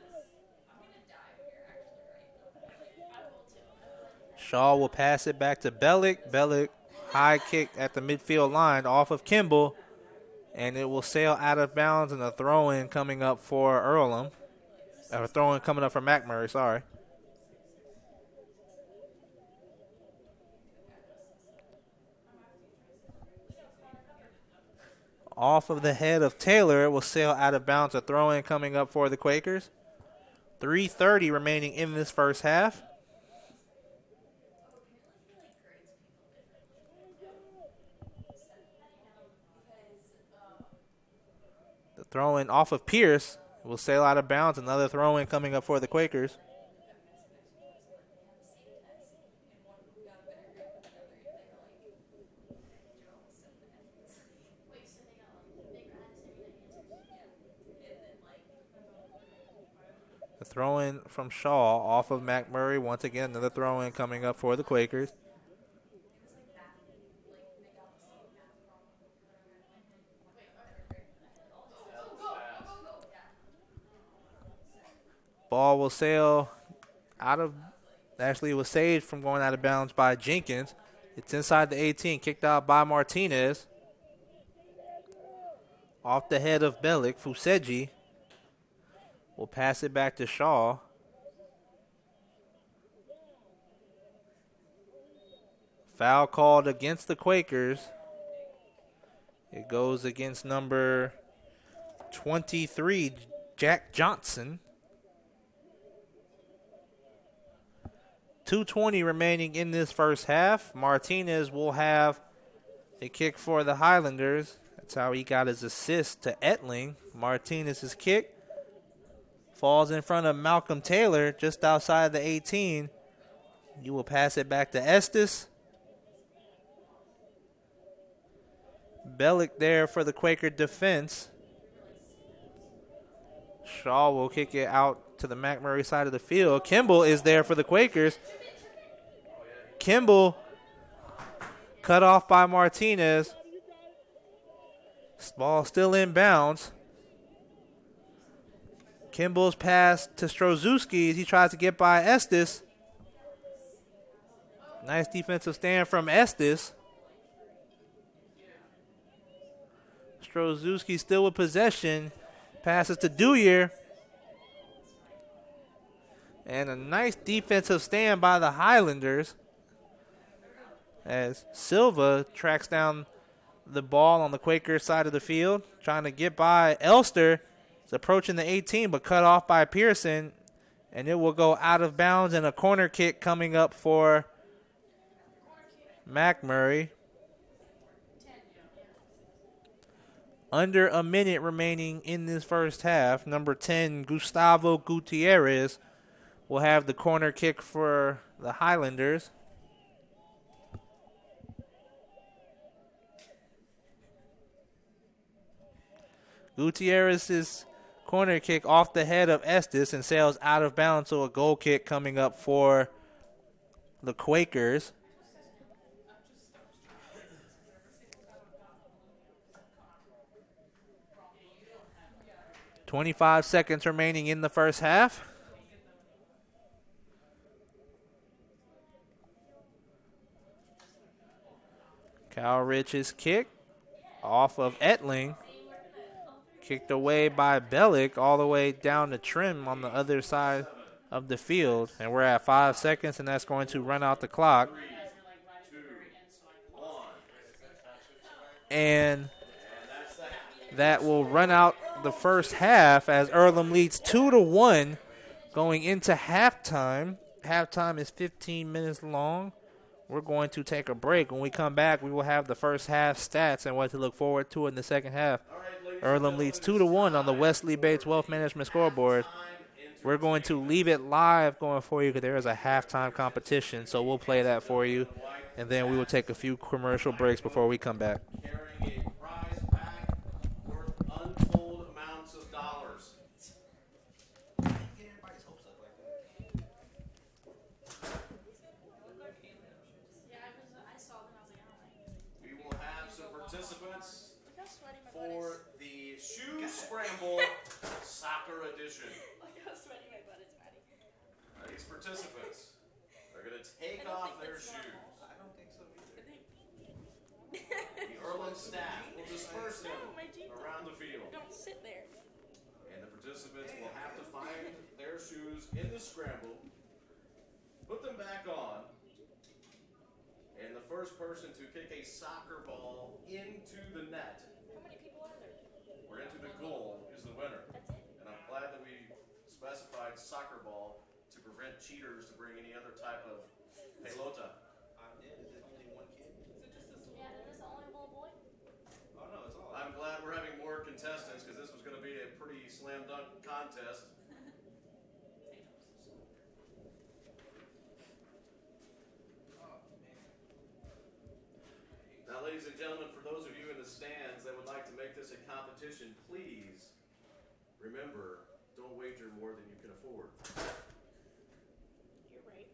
Shaw will pass it back to Bellick. Bellick, high kick at the midfield line off of Kimball. And it will sail out of bounds, and a throw-in coming up for Earlham. A throw-in coming up for Macmurray, sorry. Off of the head of Taylor, it will sail out of bounds. A throw-in coming up for the Quakers. 3:30 remaining in this first half. The throw-in off of Pierce will sail out of bounds. Another throw-in coming up for the Quakers. The throw-in from Shaw off of Macmurray. Once again, another throw-in coming up for the Quakers. Ball will sail out of, actually it was saved from going out of bounds by Jenkins. It's inside the 18, kicked out by Martinez. Off the head of Bellick, Fuseji will pass it back to Shaw. Foul called against the Quakers. It goes against number 23, Jack Johnson. 2:20 remaining in this first half. Martinez will have a kick for the Highlanders. That's how he got his assist to Etling. Martinez's kick falls in front of Malcolm Taylor just outside the 18. You will pass it back to Estes. Bellick there for the Quaker defense. Shaw will kick it out to the Macmurray side of the field. Kimball is there for the Quakers. Kimball cut off by Martinez. Ball still in bounds. Kimball's pass to Stroszewski as he tries to get by Estes. Nice defensive stand from Estes. Stroszewski still with possession. Passes to Dewyer. And a nice defensive stand by the Highlanders as Silva tracks down the ball on the Quaker side of the field, trying to get by Elster. It's approaching the 18, but cut off by Pearson, and it will go out of bounds, and a corner kick coming up for Macmurray. Under a minute remaining in this first half. Number 10, Gustavo Gutierrez, will have the corner kick for the Highlanders. Gutierrez's corner kick off the head of Estes and sails out of bounds, so a goal kick coming up for the Quakers. .25 seconds remaining in the first half. Kyle Rich's kick off of Etling. Kicked away by Bellick all the way down to Trim on the other side of the field. And we're at 5 seconds, and that's going to run out the clock. And that will run out the first half as Earlham leads 2-1 going into halftime. Halftime is 15 minutes long. We're going to take a break. When we come back, we will have the first half stats and what to look forward to in the second half. Earlham leads 2-1 on the Wesley Bates Wealth Management scoreboard. We're going to leave it live going for you because there is a halftime competition, so we'll play that for you. And then we will take a few commercial breaks before we come back. participants for the Shoe Scramble Soccer Edition. Look how sweaty my butt is, Maddie. These participants are going to take off their shoes. I don't think so either. The Earlham staff will disperse them No, my jeans around the field. don't sit there. And the participants will have to find their shoes in the scramble, put them back on, and the first person to kick a soccer ball into the net How many people are there? or into the goal is the winner. That's it. And I'm glad that we specified soccer ball to prevent cheaters to bring any other type of pelota. Is it only one kid? Yeah, is this the only little boy? Oh, no, it's all. I'm glad we're having more contestants because this was going to be a pretty slam dunk contest. Now, ladies and gentlemen, for those of you in the stands that would like to make this a competition, please remember, don't wager more than you can afford. You're right.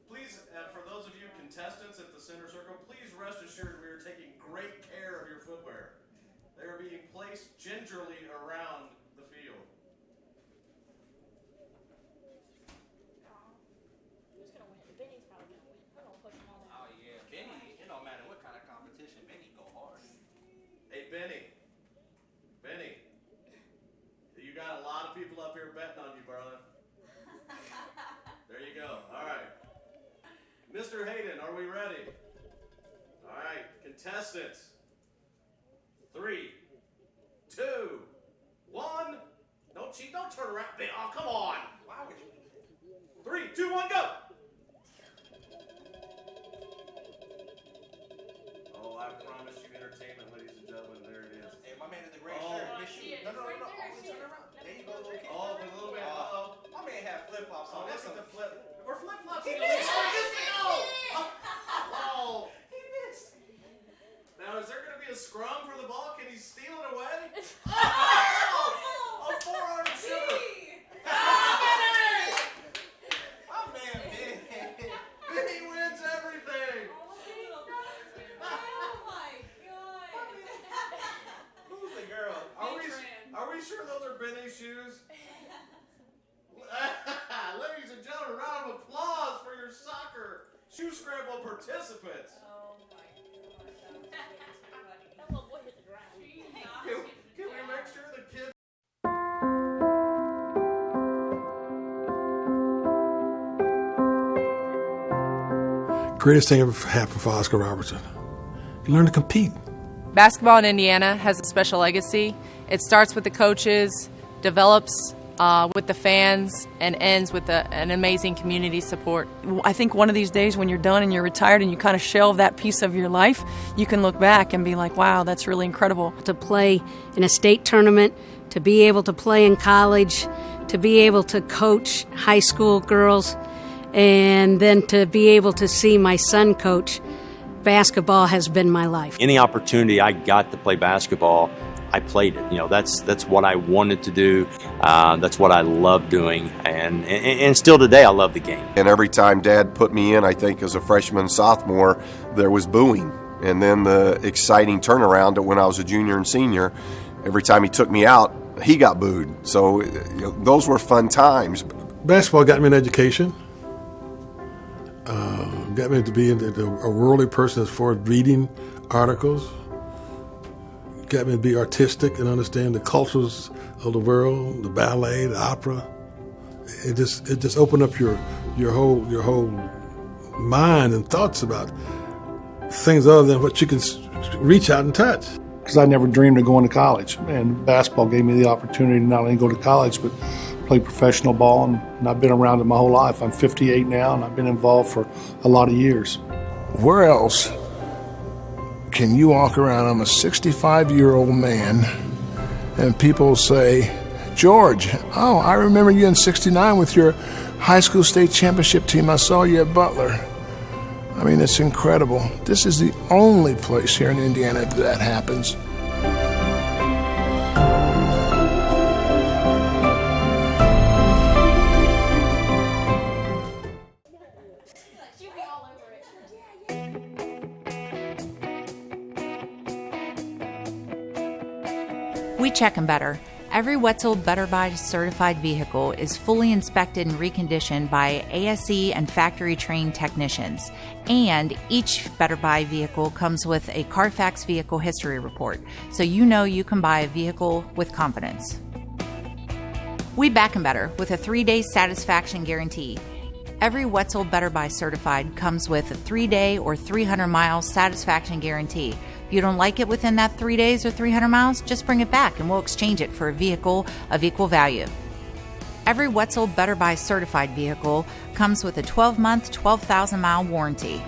Please, for those of you contestants at the center circle, please rest assured we are taking great care of your footwear. They are being placed gingerly around the field. Who's gonna win? Benny's probably gonna win. We're gonna push him all down. Oh, yeah. Benny, it don't matter what kind of competition, Benny go hard. Hey, Benny, you got a lot of people up here betting on you, brother. There you go. All right. Mr. Hayden, are we ready? All right, contestants. 3, 2, 1. Don't cheat. Don't turn around. Oh, come on. Why would you? 3, 2, 1, go. Oh, I promise you entertainment, ladies and gentlemen. There it is. Hey, my man in the gray Oh. shirt. I His see shoe. it. No. Right there, I Always see turn it. around. Let There me you go, go, little little kid. Oh, a little bit. Uh-oh. My man had flip flops Oh, on. that's That's the some flip. We're flip flops. He He missed. Oh. He missed. Now, is there going to be a scrum for the ball? Can he steal it away? Oh, A forearm shiver. my man, Benny. Benny wins everything. Oh my god. Who's the girl? Are we sure those are Benny's shoes? Ladies and gentlemen, round of applause for your soccer shoe scramble participants. Oh my god. That little boy hit the ground. Can we make sure the kids... Greatest thing ever happened for Oscar Robertson. You learn to compete. Basketball in Indiana has a special legacy. It starts with the coaches, develops with the fans, and ends with an amazing community support. I think one of these days when you're done and you're retired and you kind of shelve that piece of your life, you can look back and be like, wow, that's really incredible. To play in a state tournament, to be able to play in college, to be able to coach high school girls, and then to be able to see my son coach, basketball has been my life. Any opportunity I got to play basketball, I played it. You know, that's what I wanted to do. That's what I love doing, and still today I love the game. And every time Dad put me in, I think as a freshman, sophomore, there was booing. And then the exciting turnaround when I was a junior and senior, every time he took me out, he got booed. So those were fun times. Basketball got me an education. Got me to be a worldly person as far as reading articles. Got me to be artistic and understand the cultures of the world, the ballet, the opera. It just opened up your whole mind and thoughts about things other than what you can reach out and touch. Because I never dreamed of going to college, and basketball gave me the opportunity to not only go to college but play professional ball, and I've been around it my whole life. I'm 58 now, and I've been involved for a lot of years. Where else can you walk around? I'm a 65-year-old man, and people say, George, oh, I remember you in '69 with your high school state championship team. I saw you at Butler. I mean, it's incredible. This is the only place here in Indiana that happens. We check them better. Every Wetzel Better Buy certified vehicle is fully inspected and reconditioned by ASE and factory trained technicians. And each Better Buy vehicle comes with a Carfax vehicle history report, so you know you can buy a vehicle with confidence. We back them better with a 3-day satisfaction guarantee. Every Wetzel Better Buy certified comes with a 3-day or 300-mile satisfaction guarantee. If you don't like it within that 3 days or 300 miles, just bring it back and we'll exchange it for a vehicle of equal value. Every Wetzel Better Buy certified vehicle comes with a 12-month, 12,000-mile warranty.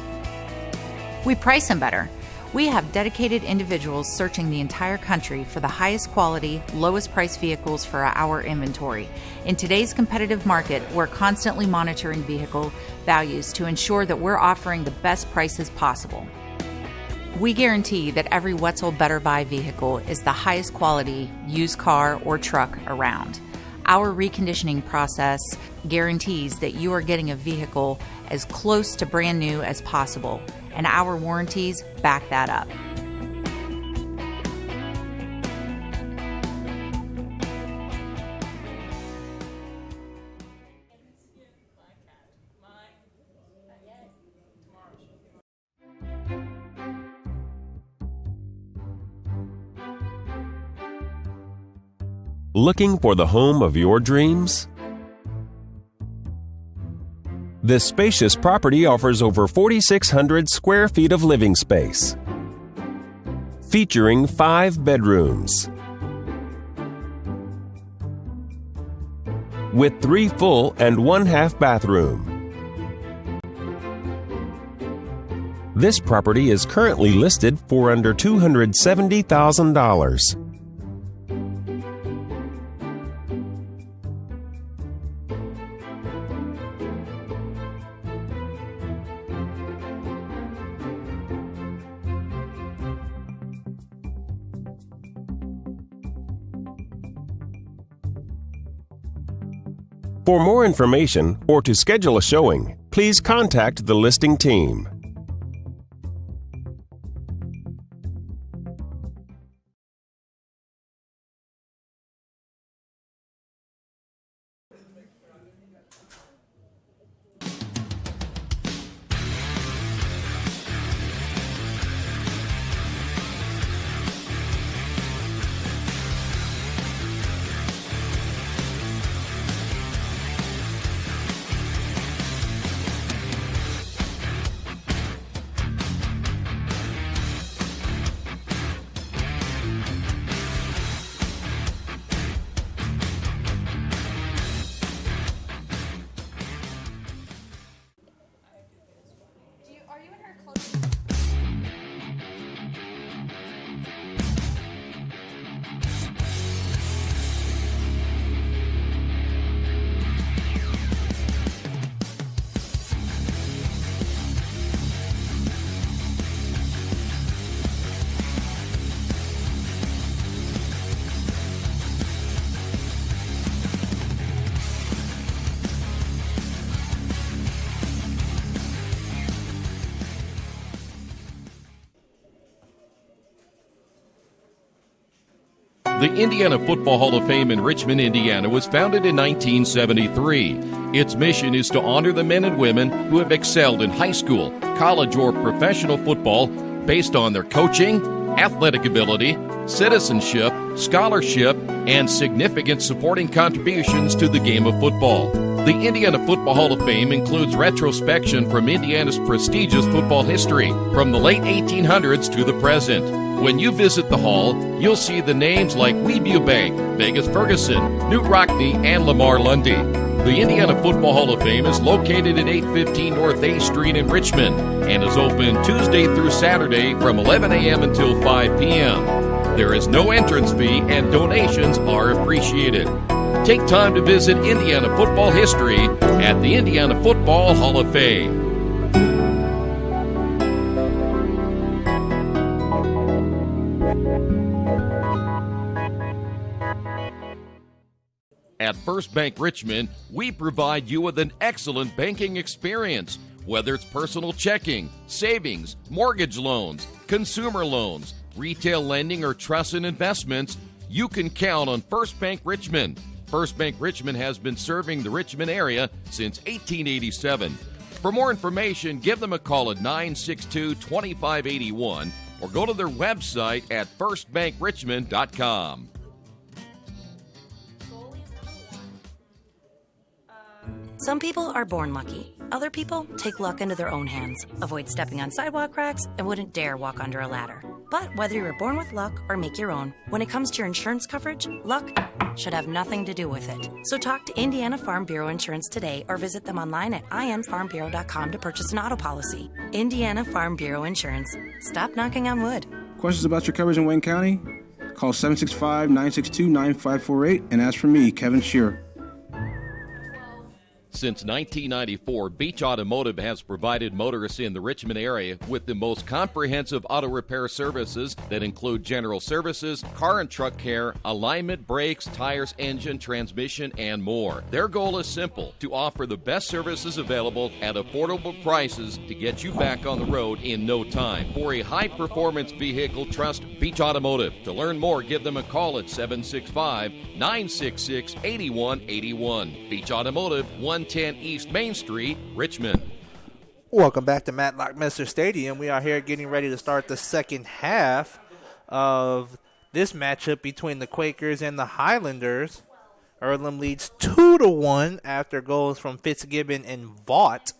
We price them better. We have dedicated individuals searching the entire country for the highest quality, lowest price vehicles for our inventory. In today's competitive market, we're constantly monitoring vehicle values to ensure that we're offering the best prices possible. We guarantee that every Wetzel Better Buy vehicle is the highest quality used car or truck around. Our reconditioning process guarantees that you are getting a vehicle as close to brand new as possible, and our warranties back that up. Looking for the home of your dreams? This spacious property offers over 4,600 square feet of living space, featuring 5 bedrooms, with 3 full and 1 half bathroom. This property is currently listed for under $270,000. For more information or to schedule a showing, please contact the listing team. The Indiana Football Hall of Fame in Richmond, Indiana was founded in 1973. Its mission is to honor the men and women who have excelled in high school, college, or professional football based on their coaching, athletic ability, citizenship, scholarship, and significant supporting contributions to the game of football. The Indiana Football Hall of Fame includes retrospection from Indiana's prestigious football history, from the late 1800s to the present. When you visit the hall, you'll see the names like Weeview Bank, Vegas Ferguson, Newt Rockne, and Lamar Lundy. The Indiana Football Hall of Fame is located at 815 North A Street in Richmond and is open Tuesday through Saturday from 11 a.m. until 5 p.m. There is no entrance fee and donations are appreciated. Take time to visit Indiana football history at the Indiana Football Hall of Fame. At First Bank Richmond, we provide you with an excellent banking experience. Whether it's personal checking, savings, mortgage loans, consumer loans, retail lending, or trust and investments, you can count on First Bank Richmond. First Bank Richmond has been serving the Richmond area since 1887. For more information, give them a call at 962-2581 or go to their website at firstbankrichmond.com. Some people are born lucky. Other people take luck into their own hands, avoid stepping on sidewalk cracks, and wouldn't dare walk under a ladder. But whether you were born with luck or make your own, when it comes to your insurance coverage, luck should have nothing to do with it. So talk to Indiana Farm Bureau Insurance today or visit them online at infarmbureau.com to purchase an auto policy. Indiana Farm Bureau Insurance. Stop knocking on wood. Questions about your coverage in Wayne County? Call 765-962-9548 and ask for me, Kevin Shearer. Since 1994, Beach Automotive has provided motorists in the Richmond area with the most comprehensive auto repair services that include general services, car and truck care, alignment, brakes, tires, engine, transmission, and more. Their goal is simple: to offer the best services available at affordable prices to get you back on the road in no time. For a high-performance vehicle, trust Beach Automotive. To learn more, give them a call at 765-966-8181. Beach Automotive, 110 East Main Street, Richmond. Welcome back to Matlock Messer Stadium. We are here getting ready to start the second half of this matchup between the Quakers and the Highlanders. Earlham leads 2-1 after goals from Fitzgibbon and Vaught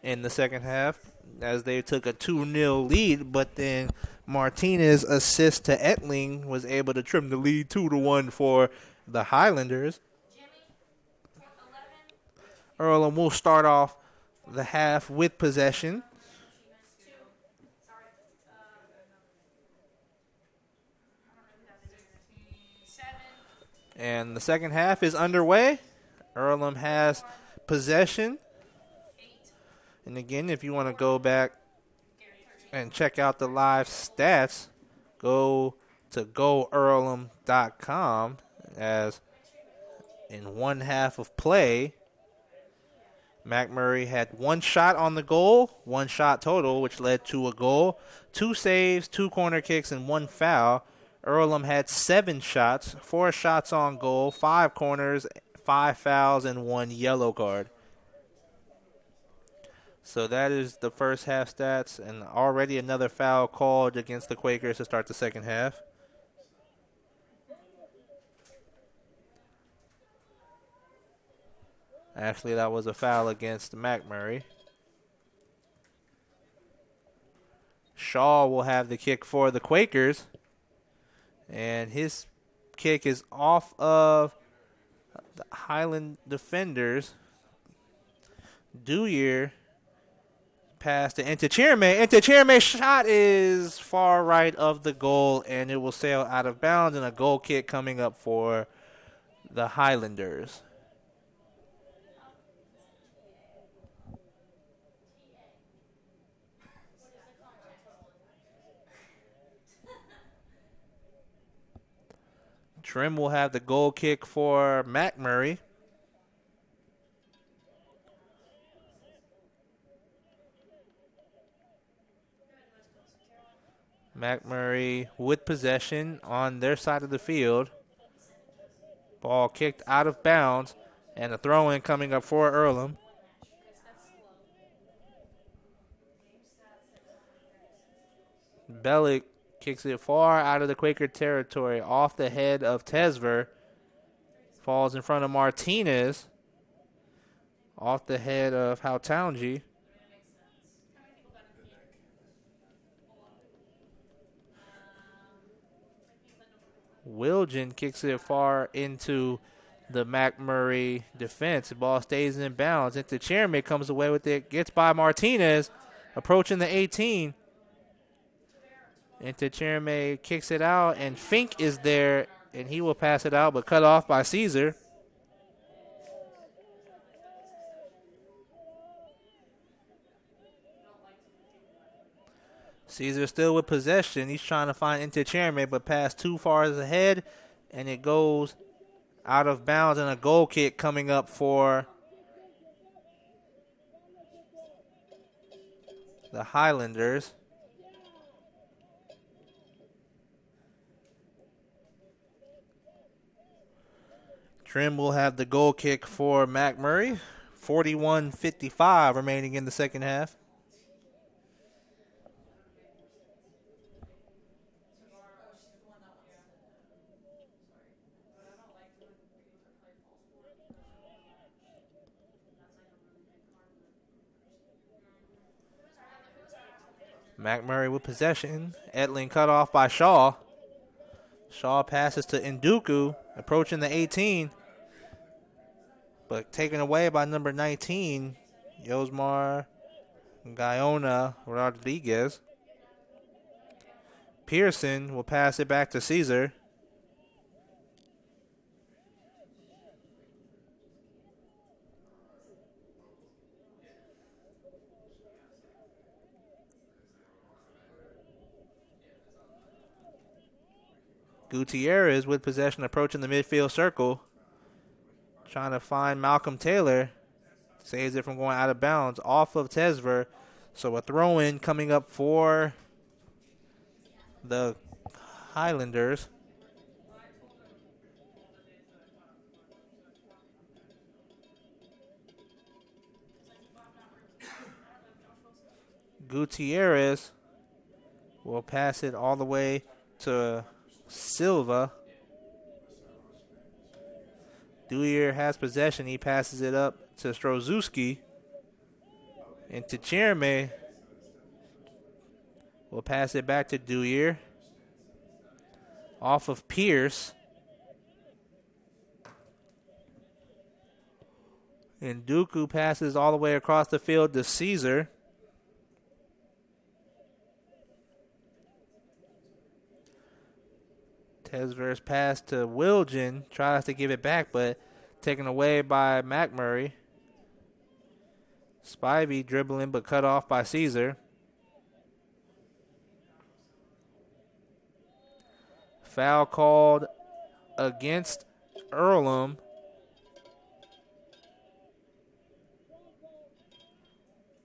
in the second half as they took a 2-0 lead, but then Martinez' assist to Etling was able to trim the lead 2-1 for the Highlanders. Earlham will start off the half with possession. And the second half is underway. Earlham has possession. And again, if you want to go back and check out the live stats, go to goearlham.com as in one half of play, Macmurray had one shot on the goal, one shot total, which led to a goal, 2 saves, 2 corner kicks, and 1 foul. Earlham had 7 shots, 4 shots on goal, 5 corners, 5 fouls, and 1 yellow card. So that is the first half stats, and already another foul called against the Quakers to start the second half. Actually, that was a foul against Macmurray. Shaw will have the kick for the Quakers. And his kick is off of the Highland defenders. Dewyer pass to Ntachirme. Ntachirme's shot is far right of the goal, and it will sail out of bounds, and a goal kick coming up for the Highlanders. Trim will have the goal kick for Macmurray. Macmurray with possession on their side of the field. Ball kicked out of bounds, and a throw-in coming up for Earlham. Bellick kicks it far out of the Quaker territory, off the head of Tesver. Falls in front of Martinez. Off the head of Hautaungi. Wilgen kicks it far into the Macmurray defense. The ball stays in bounds. Ntachirme comes away with it. Gets by Martinez. Approaching the 18. Ntachirme kicks it out, and Fink is there, and he will pass it out, but cut off by Caesar. Caesar still with possession. He's trying to find Intercherme, but pass too far ahead, and it goes out of bounds, and a goal kick coming up for the Highlanders. Trim will have the goal kick for Macmurray. 41:55 remaining in the second half. Macmurray with possession. Etling cut off by Shaw. Shaw passes to Nduku, approaching the 18. But taken away by number 19, Yosmar Guyona Rodriguez. Pearson will pass it back to Caesar. Gutierrez with possession approaching the midfield circle. Trying to find Malcolm Taylor. Saves it from going out of bounds off of Tesver. So a throw-in coming up for the Highlanders. Gutierrez will pass it all the way to Silva. Duyer has possession. He passes it up to Strozewski. And to Cherme. Will pass it back to Duyer. Off of Pierce. And Dooku passes all the way across the field to Caesar. Tesver's pass to Wilgen. Tries to give it back, but taken away by Macmurray. Spivey dribbling, but cut off by Caesar. Foul called against Earlham.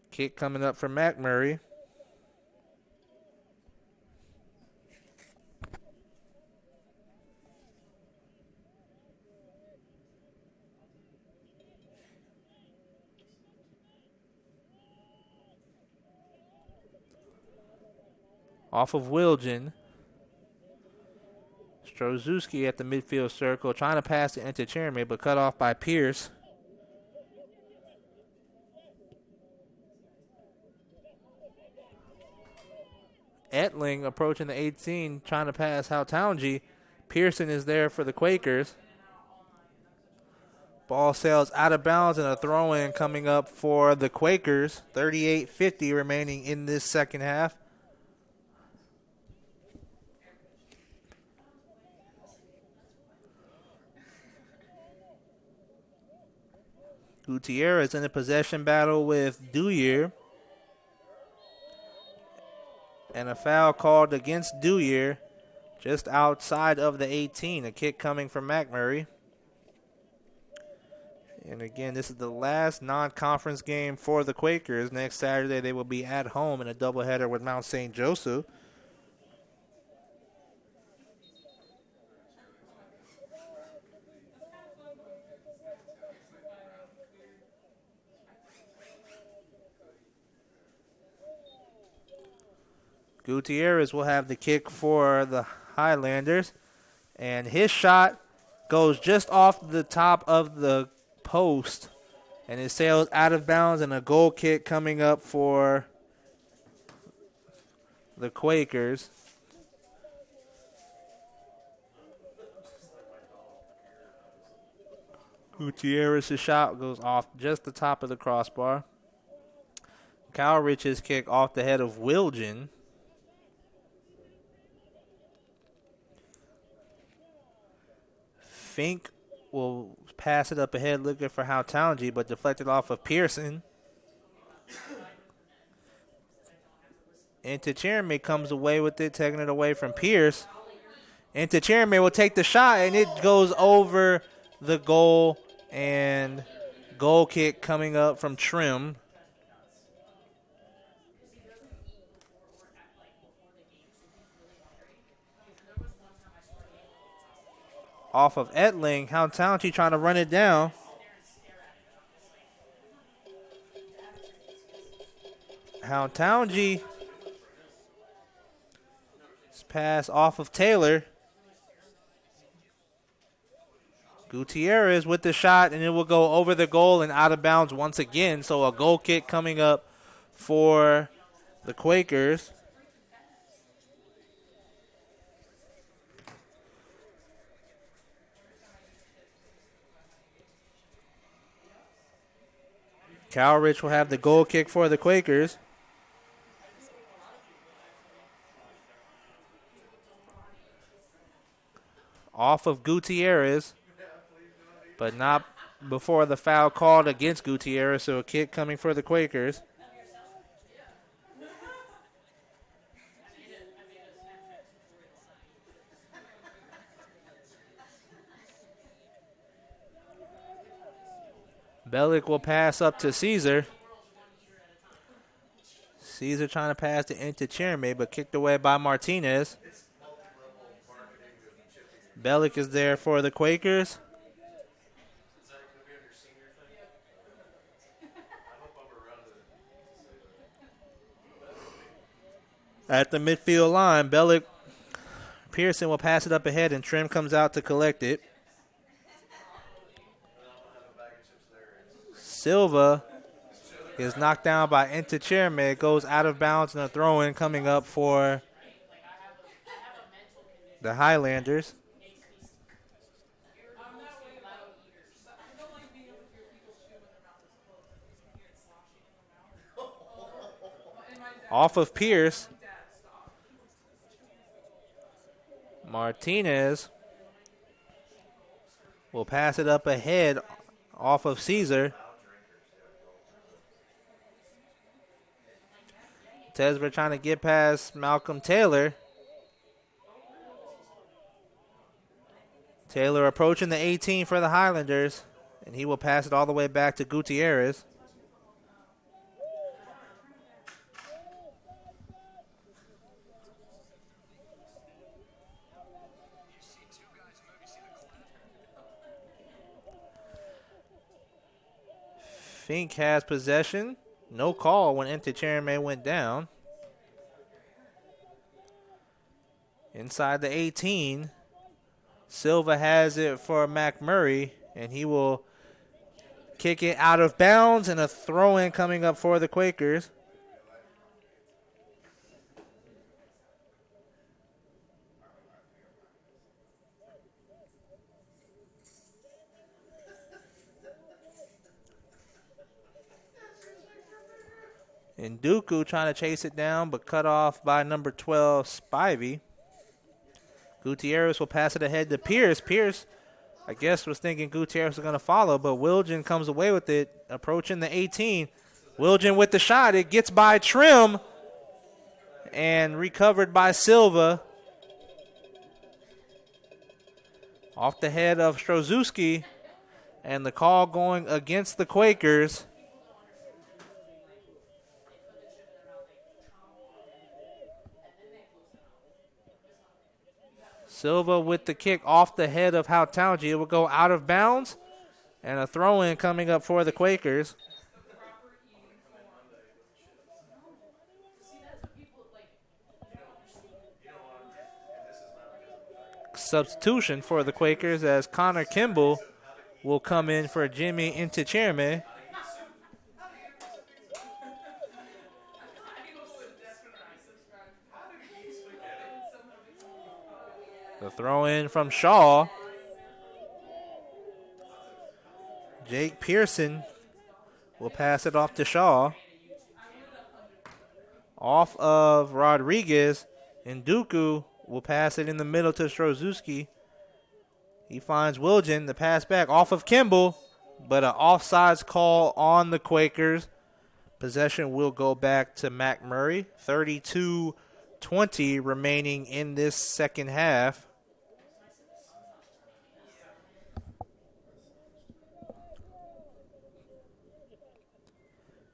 Kick coming up for Macmurray. Off of Wilgen. Strozewski at the midfield circle, trying to pass it into Cherme, but cut off by Pierce. Etling approaching the 18, trying to pass Hautauji. Pearson is there for the Quakers. Ball sails out of bounds and a throw-in coming up for the Quakers. 38:50 remaining in this second half. Gutierrez in a possession battle with Duyer. And a foul called against Duyer just outside of the 18. A kick coming from Macmurray. And again, this is the last non-conference game for the Quakers. Next Saturday, they will be at home in a doubleheader with Mount St. Joseph. Gutierrez will have the kick for the Highlanders. And his shot goes just off the top of the post. And it sails out of bounds, and a goal kick coming up for the Quakers. Gutierrez's shot goes off just the top of the crossbar. Cowrich's kick off the head of Wilgen. Fink will pass it up ahead looking for Hautauji, but deflected off of Pearson. Cherame comes away with it, taking it away from Pierce. Cherame will take the shot, and it goes over the goal, and goal kick coming up from Trim. Off of Etling, how talented trying to run it down. How Townji. Pass off of Taylor. Gutierrez with the shot, and it will go over the goal and out of bounds once again. So a goal kick coming up for the Quakers. Cowrich will have the goal kick for the Quakers. Off of Gutierrez, but not before the foul called against Gutierrez, so a kick coming for the Quakers. Bellick will pass up to Caesar. Caesar trying to pass to Cherame, but kicked away by Martinez. Bellick is there for the Quakers. At the midfield line, Bellick, Pearson will pass it up ahead, and Trim comes out to collect it. Silva is knocked down by Cherame. It goes out of bounds, and a throw-in coming up for the Highlanders. Off of Pierce. Martinez will pass it up ahead off of Caesar. Tesver trying to get past Malcolm Taylor. Taylor approaching the 18 for the Highlanders, and he will pass it all the way back to Gutierrez. Fink has possession. No call when Cherame went down. Inside the 18, Silva has it for Macmurray, and he will kick it out of bounds, and a throw-in coming up for the Quakers. And Dooku trying to chase it down, but cut off by number 12, Spivey. Gutierrez will pass it ahead to Pierce. Pierce, I guess, was thinking Gutierrez was going to follow, but Wilgen comes away with it, approaching the 18. Wilgen with the shot. It gets by Trim and recovered by Silva. Off the head of Strozewski, and the call going against the Quakers. Silva with the kick off the head of Hautauji. It will go out of bounds, and a throw-in coming up for the Quakers. Substitution for the Quakers as Connor Kimball will come in for Jimmy Cherame. The throw-in from Shaw. Jake Pearson will pass it off to Shaw. Off of Rodriguez, and Dooku will pass it in the middle to Strozewski. He finds Wilgen, the pass back off of Kimball, but an offsides call on the Quakers. Possession will go back to Macmurray. 32-20 remaining in this second half.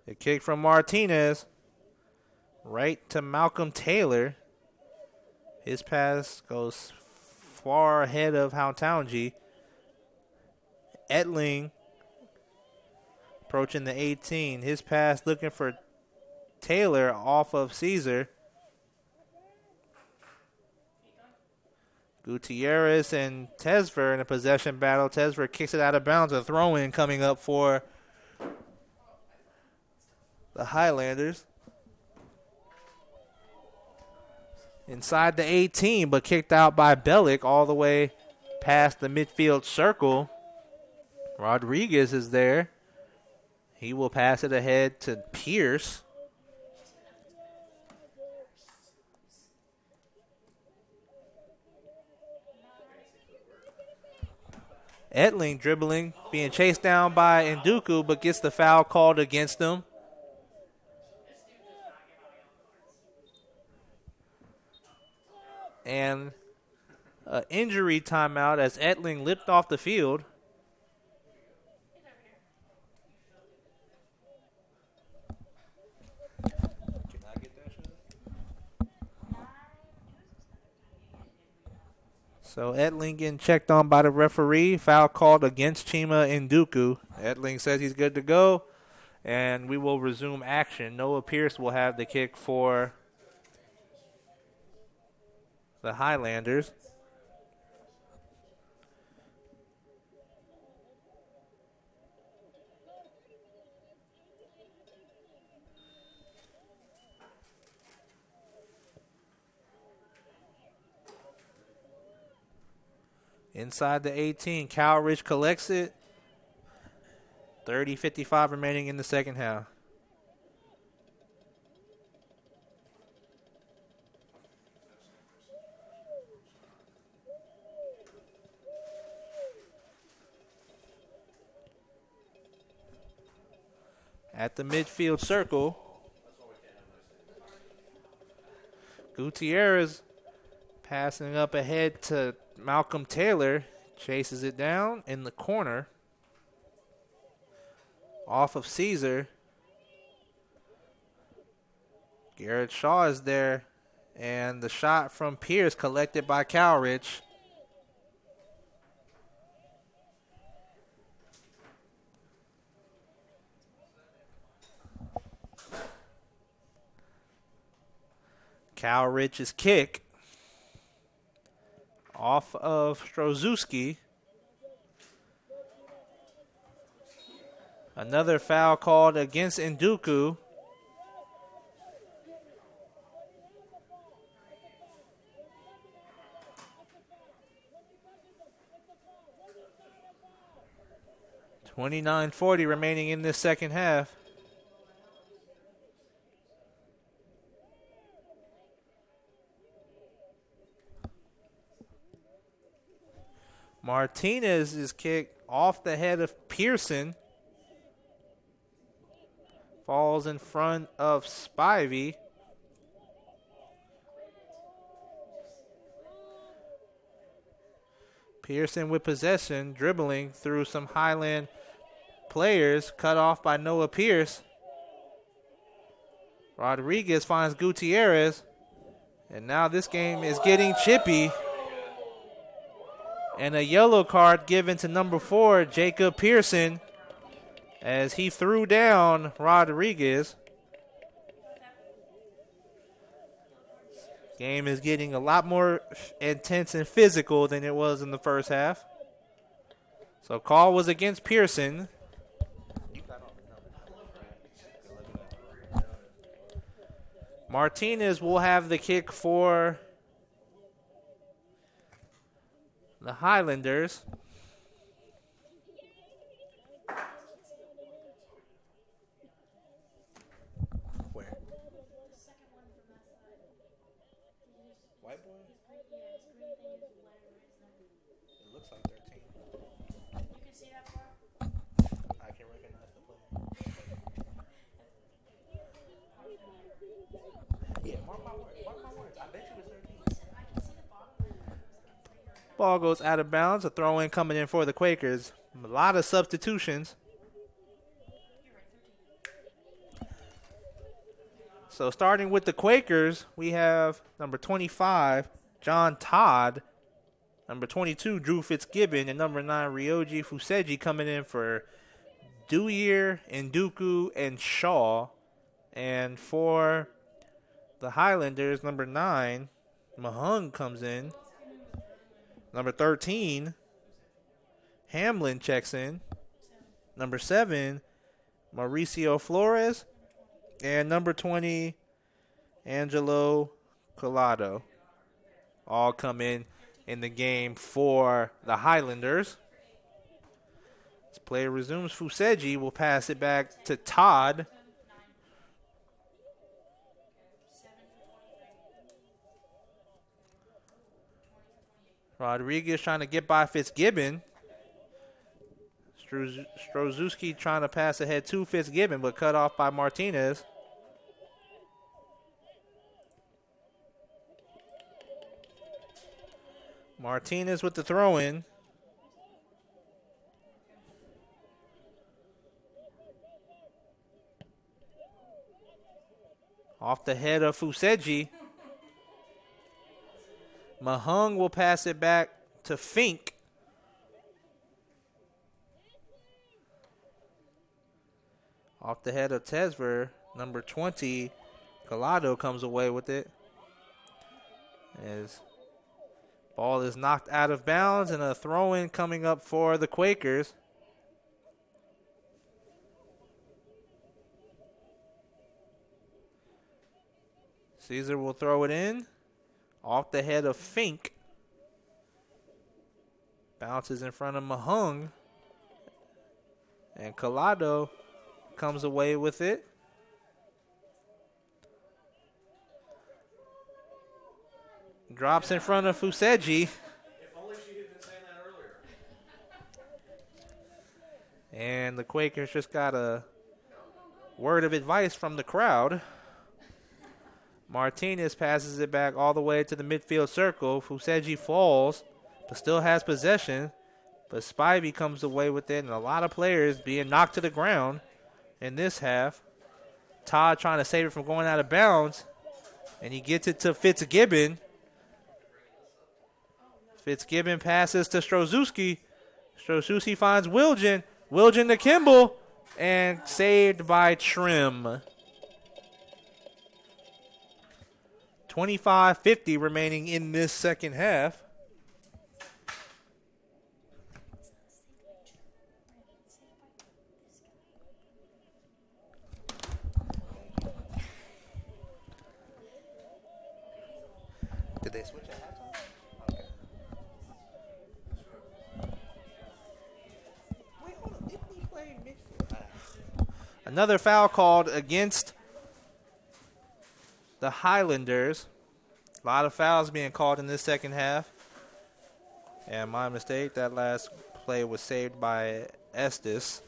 A kick from Martinez right to Malcolm Taylor. His pass goes far ahead of Hautaungi. Etling approaching the 18. His pass looking for Taylor off of Caesar. Gutierrez and Tesver in a possession battle. Tesver kicks it out of bounds. A throw-in coming up for the Highlanders. Inside the 18, but kicked out by Bellick all the way past the midfield circle. Rodriguez is there. He will pass it ahead to Pierce. Etling dribbling, being chased down by Nduku, but gets the foul called against him. And an injury timeout as Etling limped off the field. So Etling getting checked on by the referee. Foul called against Chima Nduku. Etling says he's good to go, and we will resume action. Noah Pierce will have the kick for the Highlanders. Inside the 18, Cowridge collects it. 30-55 remaining in the second half. At the midfield circle, Gutierrez passing up ahead to Malcolm Taylor, chases it down in the corner. Off of Caesar. Garrett Shaw is there, and the shot from Pierce collected by Cowridge. Cowridge's kick off of Strozewski. Another foul called against Nduku. .29:40 remaining in this second half. Martinez is kicked off the head of Pearson. Falls in front of Spivey. Pearson with possession, dribbling through some Highland players, cut off by Noah Pierce. Rodriguez finds Gutierrez, and now this game is getting chippy. And a yellow card given to number 4, Jacob Pearson, as he threw down Rodriguez. Game is getting a lot more intense and physical than it was in the first half. So call was against Pearson. Martinez will have the kick for the Highlanders. Where? White boy? It looks like 13. You can see that far? I can recognize the player. Ball goes out of bounds. A throw-in coming in for the Quakers. A lot of substitutions. So starting with the Quakers, we have number 25, John Todd, number 22, Drew Fitzgibbon, and number 9, Ryoji Fuseji coming in for Dewyer, Nduku, and Shaw. And for the Highlanders, number 9, Mahung comes in. Number 13, Hamlin checks in. Number 7, Mauricio Flores. And number 20, Angelo Collado. All come in the game for the Highlanders. As play resumes, Fuseji will pass it back to Todd. Rodriguez trying to get by Fitzgibbon. Strozewski trying to pass ahead to Fitzgibbon, but cut off by Martinez. Martinez with the throw-in. Off the head of Fuseji. Mahung will pass it back to Fink. Off the head of Tesver, number 20, Collado comes away with it. As ball is knocked out of bounds and a throw-in coming up for the Quakers. Caesar will throw it in. Off the head of Fink. Bounces in front of Mahung. And Collado comes away with it. Drops in front of Fuseji. If only she had been saying that earlier. And the Quakers just got a word of advice from the crowd. Martinez passes it back all the way to the midfield circle. Fuseji falls, but still has possession. But Spivey comes away with it, and a lot of players being knocked to the ground in this half. Todd trying to save it from going out of bounds, and he gets it to Fitzgibbon. Fitzgibbon passes to Strozewski. Strozewski finds Wilgen. Wilgen to Kimball, and saved by Trim. 25:50 remaining in this second half. Did they switch at halftime? Okay. Wait, hold on. Did we play midfield? Another foul called against the Highlanders. A lot of fouls being called in this second half. And my mistake, that last play was saved by Estes,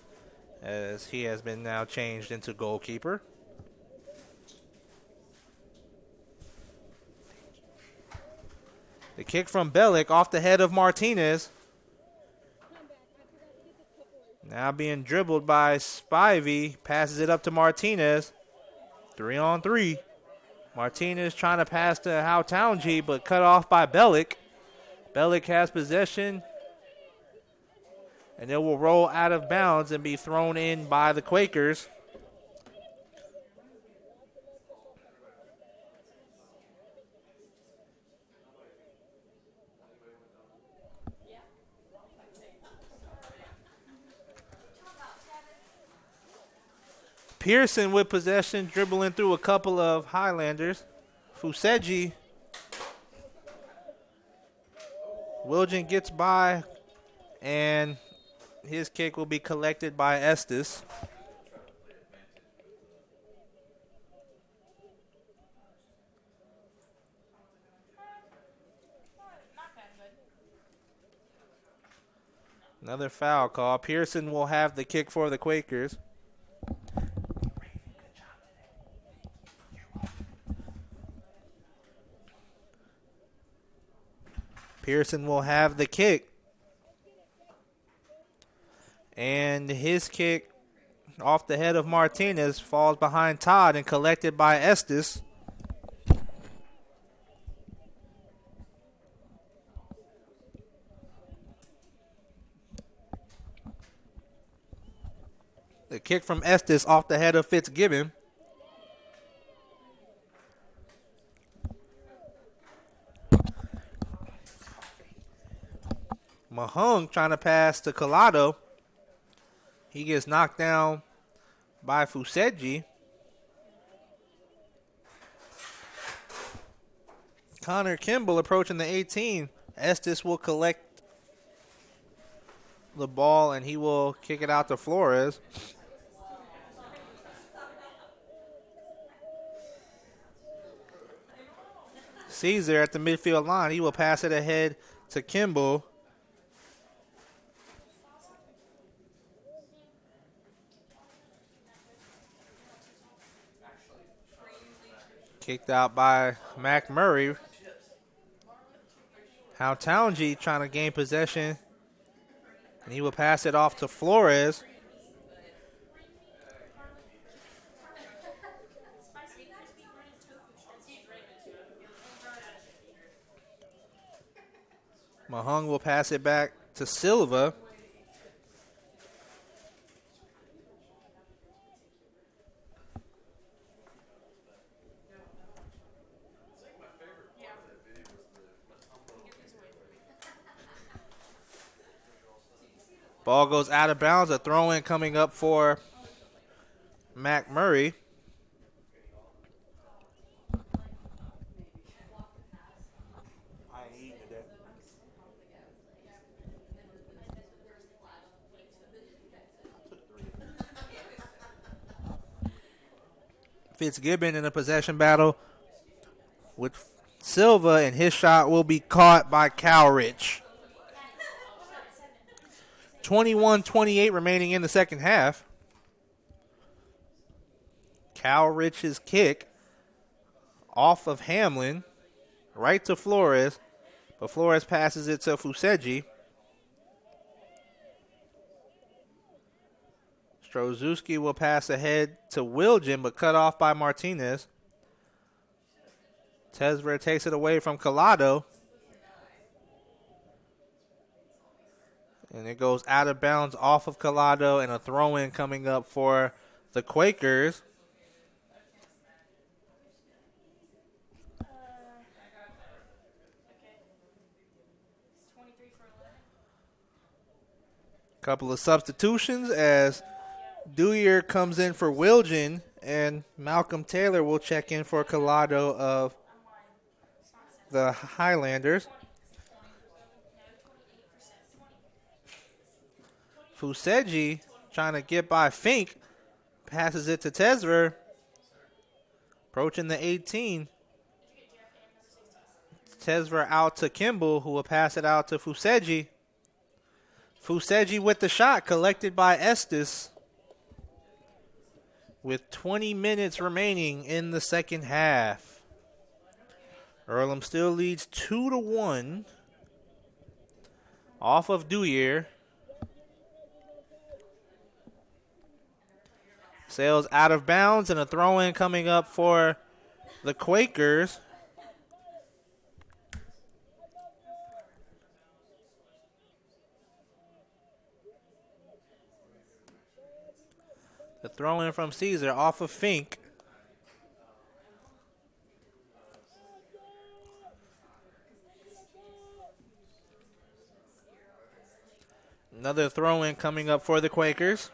as he has been now changed into goalkeeper. The kick from Bellick off the head of Martinez. Now being dribbled by Spivey. Passes it up to Martinez. 3-on-3. Martinez trying to pass to Hal Townjee, but cut off by Bellick. Bellick has possession. And it will roll out of bounds and be thrown in by the Quakers. Pearson with possession, dribbling through a couple of Highlanders. Fuseji. Wilgen gets by, and his kick will be collected by Estes. Another foul call. Pearson will have the kick for the Quakers. Pearson will have the kick. And his kick off the head of Martinez falls behind Todd and collected by Estes. The kick from Estes off the head of Fitzgibbon. Mahung trying to pass to Collado. He gets knocked down by Fuseji. Connor Kimball approaching the 18. Estes will collect the ball and he will kick it out to Flores. Caesar at the midfield line. He will pass it ahead to Kimball. Kicked out by Macmurray. How Townji trying to gain possession. And he will pass it off to Flores. Mahung will pass it back to Silva. Ball goes out of bounds. A throw-in coming up for Macmurray. Fitzgibbon in a possession battle with Silva, and his shot will be caught by Cowrich. 21-28 remaining in the second half. Cowrich's kick off of Hamlin right to Flores, but Flores passes it to Fuseji. Strozuski will pass ahead to Wilgen, but cut off by Martinez. Tesver takes it away from Collado. And it goes out of bounds off of Collado, and a throw-in coming up for the Quakers. Couple of substitutions as Dewyer comes in for Wilgen, and Malcolm Taylor will check in for Collado of the Highlanders. Fuseji trying to get by Fink. Passes it to Tesver. Approaching the 18. Tesver out to Kimball, who will pass it out to Fuseji. Fuseji with the shot, collected by Estes. With 20 minutes remaining in the second half. Earlham still leads 2-1. Off of Dewyer. Sails out of bounds, and a throw-in coming up for the Quakers. The throw-in from Caesar off of Fink. Another throw-in coming up for the Quakers.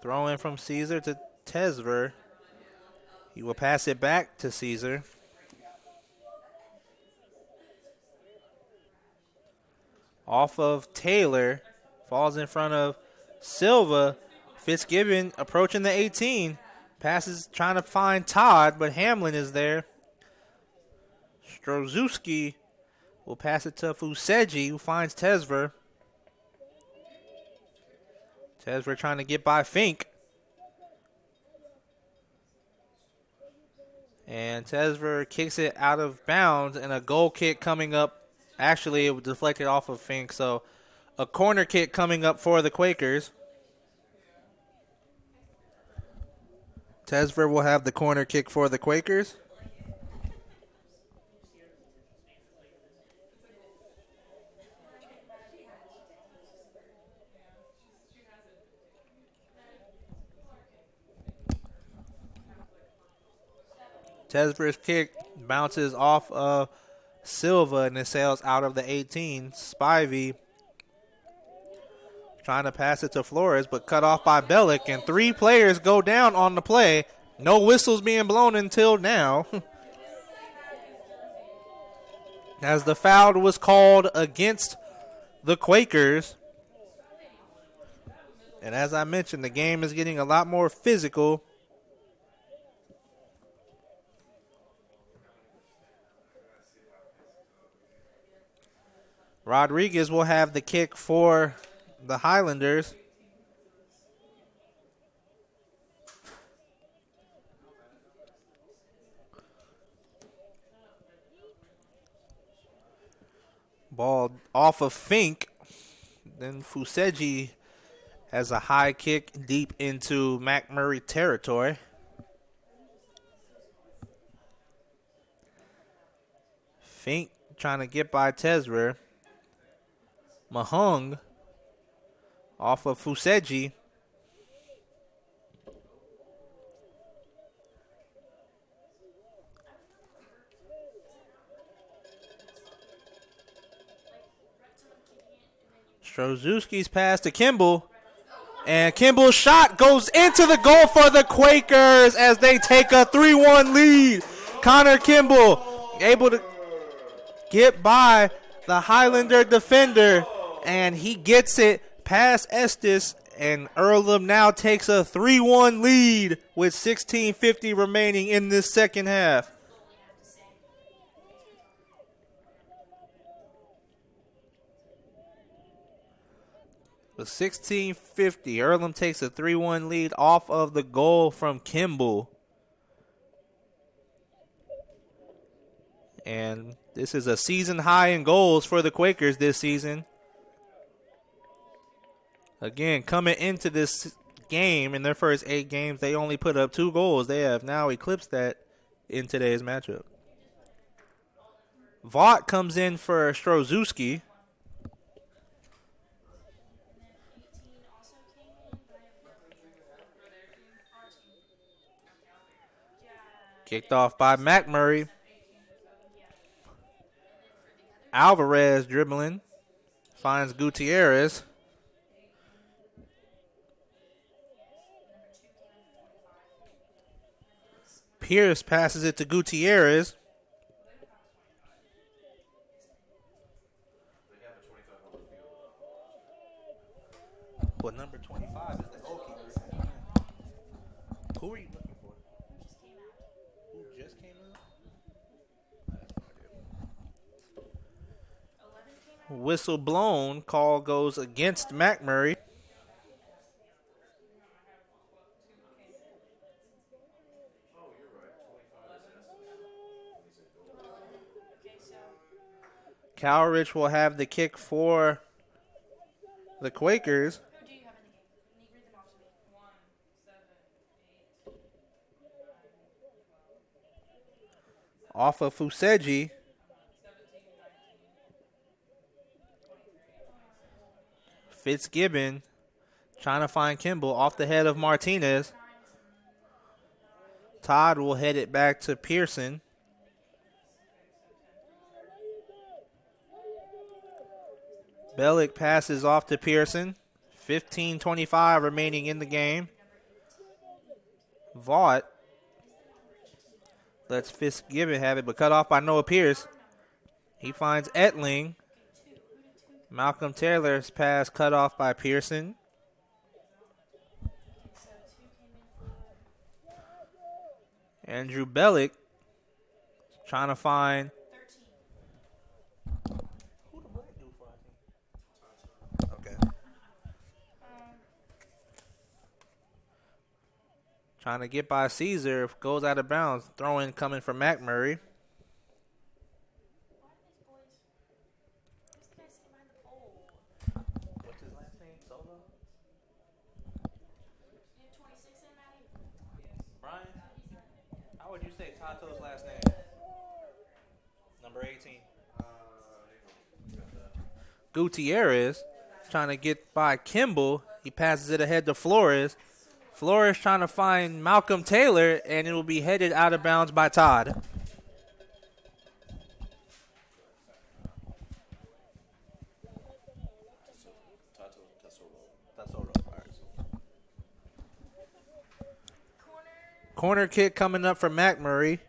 Throw in from Caesar to Tesver. He will pass it back to Caesar. Off of Taylor. Falls in front of Silva. Fitzgibbon approaching the 18. Passes trying to find Todd, but Hamlin is there. Strozuski will pass it to Fuseji, who finds Tesver. Tesver trying to get by Fink. And Tesver kicks it out of bounds, and a goal kick coming up. Actually, it was deflected off of Fink, so a corner kick coming up for the Quakers. Tesver will have the corner kick for the Quakers. Tesver's kick bounces off of Silva and it sails out of the 18. Spivey trying to pass it to Flores, but cut off by Bellick, and 3 players go down on the play. No whistles being blown until now. As the foul was called against the Quakers. And as I mentioned, the game is getting a lot more physical. Rodriguez will have the kick for the Highlanders. Ball off of Fink. Then Fuseji has a high kick deep into Macmurray territory. Fink trying to get by Tesver. Mahung off of Fuseji. Stroszewski's pass to Kimball. And Kimball's shot goes into the goal for the Quakers as they take a 3-1 lead. Connor Kimball able to get by the Highlander defender, and he gets it past Estes, and Earlham now takes a 3-1 lead with 16:50 remaining in this second half. With 16:50, Earlham takes a 3-1 lead off of the goal from Kimball. And this is a season high in goals for the Quakers this season. Again, coming into this game, in their first 8 games, they only put up 2 goals. They have now eclipsed that in today's matchup. Vaught comes in for Stroszewski. Kicked off by Macmurray. Alvarez dribbling. Finds Gutierrez. Pierce passes it to Gutierrez. What number 25 is the goalkeeper? Who are you looking for? Who just came out? Whistle blown. Call goes against Macmurray. Cowrich will have the kick for the Quakers. Off of Fuseji. Fitzgibbon trying to find Kimball off the head of Martinez. Todd will head it back to Pearson. Bellick passes off to Pearson. 15:25 remaining in the game. Vaught lets Fitzgibbon have it, but cut off by Noah Pierce. He finds Etling. Malcolm Taylor's pass cut off by Pearson. Andrew Bellick trying to find. Okay. Trying to get by Caesar. Goes out of bounds. Throw-in coming from Macmurray. What's his last name? Solo? Brian? How would you say Tato's last name? Number 18. Gutierrez trying to get by Kimball. He passes it ahead to Flores. Flores trying to find Malcolm Taylor, and it will be headed out of bounds by Todd. Corner kick coming up from Macmurray.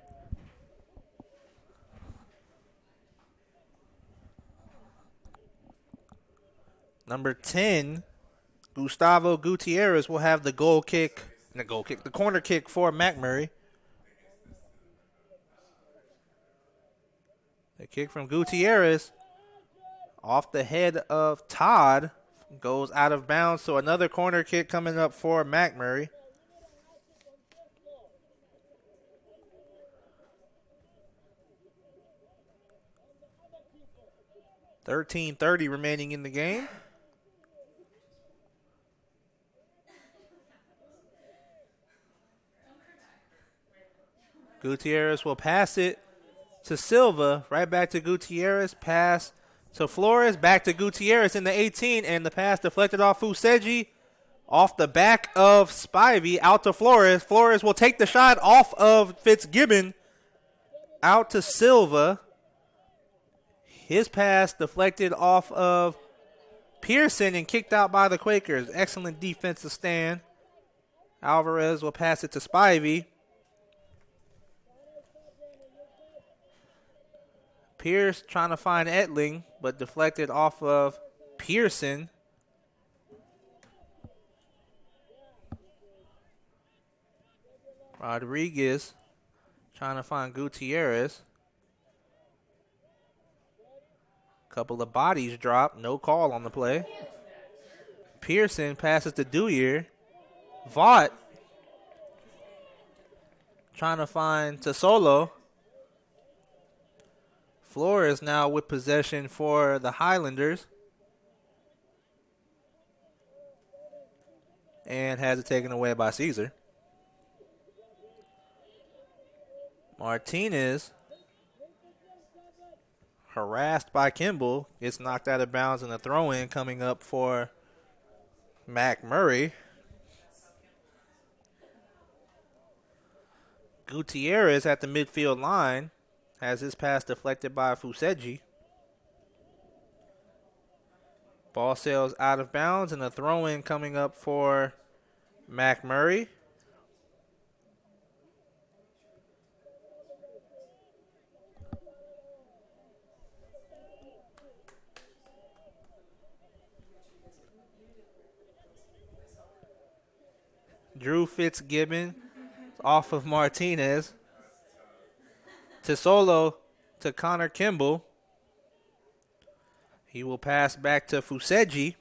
Number 10, Gustavo Gutierrez will have the the corner kick for Macmurray. The kick from Gutierrez off the head of Todd goes out of bounds. So another corner kick coming up for Macmurray. $13:30 remaining in the game. Gutierrez will pass it to Silva. Right back to Gutierrez. Pass to Flores. Back to Gutierrez in the 18. And the pass deflected off Fuseji. Off the back of Spivey. Out to Flores. Flores will take the shot off of Fitzgibbon. Out to Silva. His pass deflected off of Pearson and kicked out by the Quakers. Excellent defensive stand. Alvarez will pass it to Spivey. Pierce trying to find Etling, but deflected off of Pearson. Rodriguez trying to find Gutierrez. Couple of bodies dropped. No call on the play. Pearson passes to Dewyer. Vaught trying to find Tesolo. Flores now with possession for the Highlanders. And has it taken away by Caesar. Martinez, harassed by Kimball, gets knocked out of bounds, and a throw-in coming up for Macmurray. Gutierrez at the midfield line has his pass deflected by Fuseji. Ball sails out of bounds, and a throw-in coming up for Macmurray. Drew Fitzgibbon off of Martinez. Tesolo to Connor Kimball. He will pass back to Fuseji.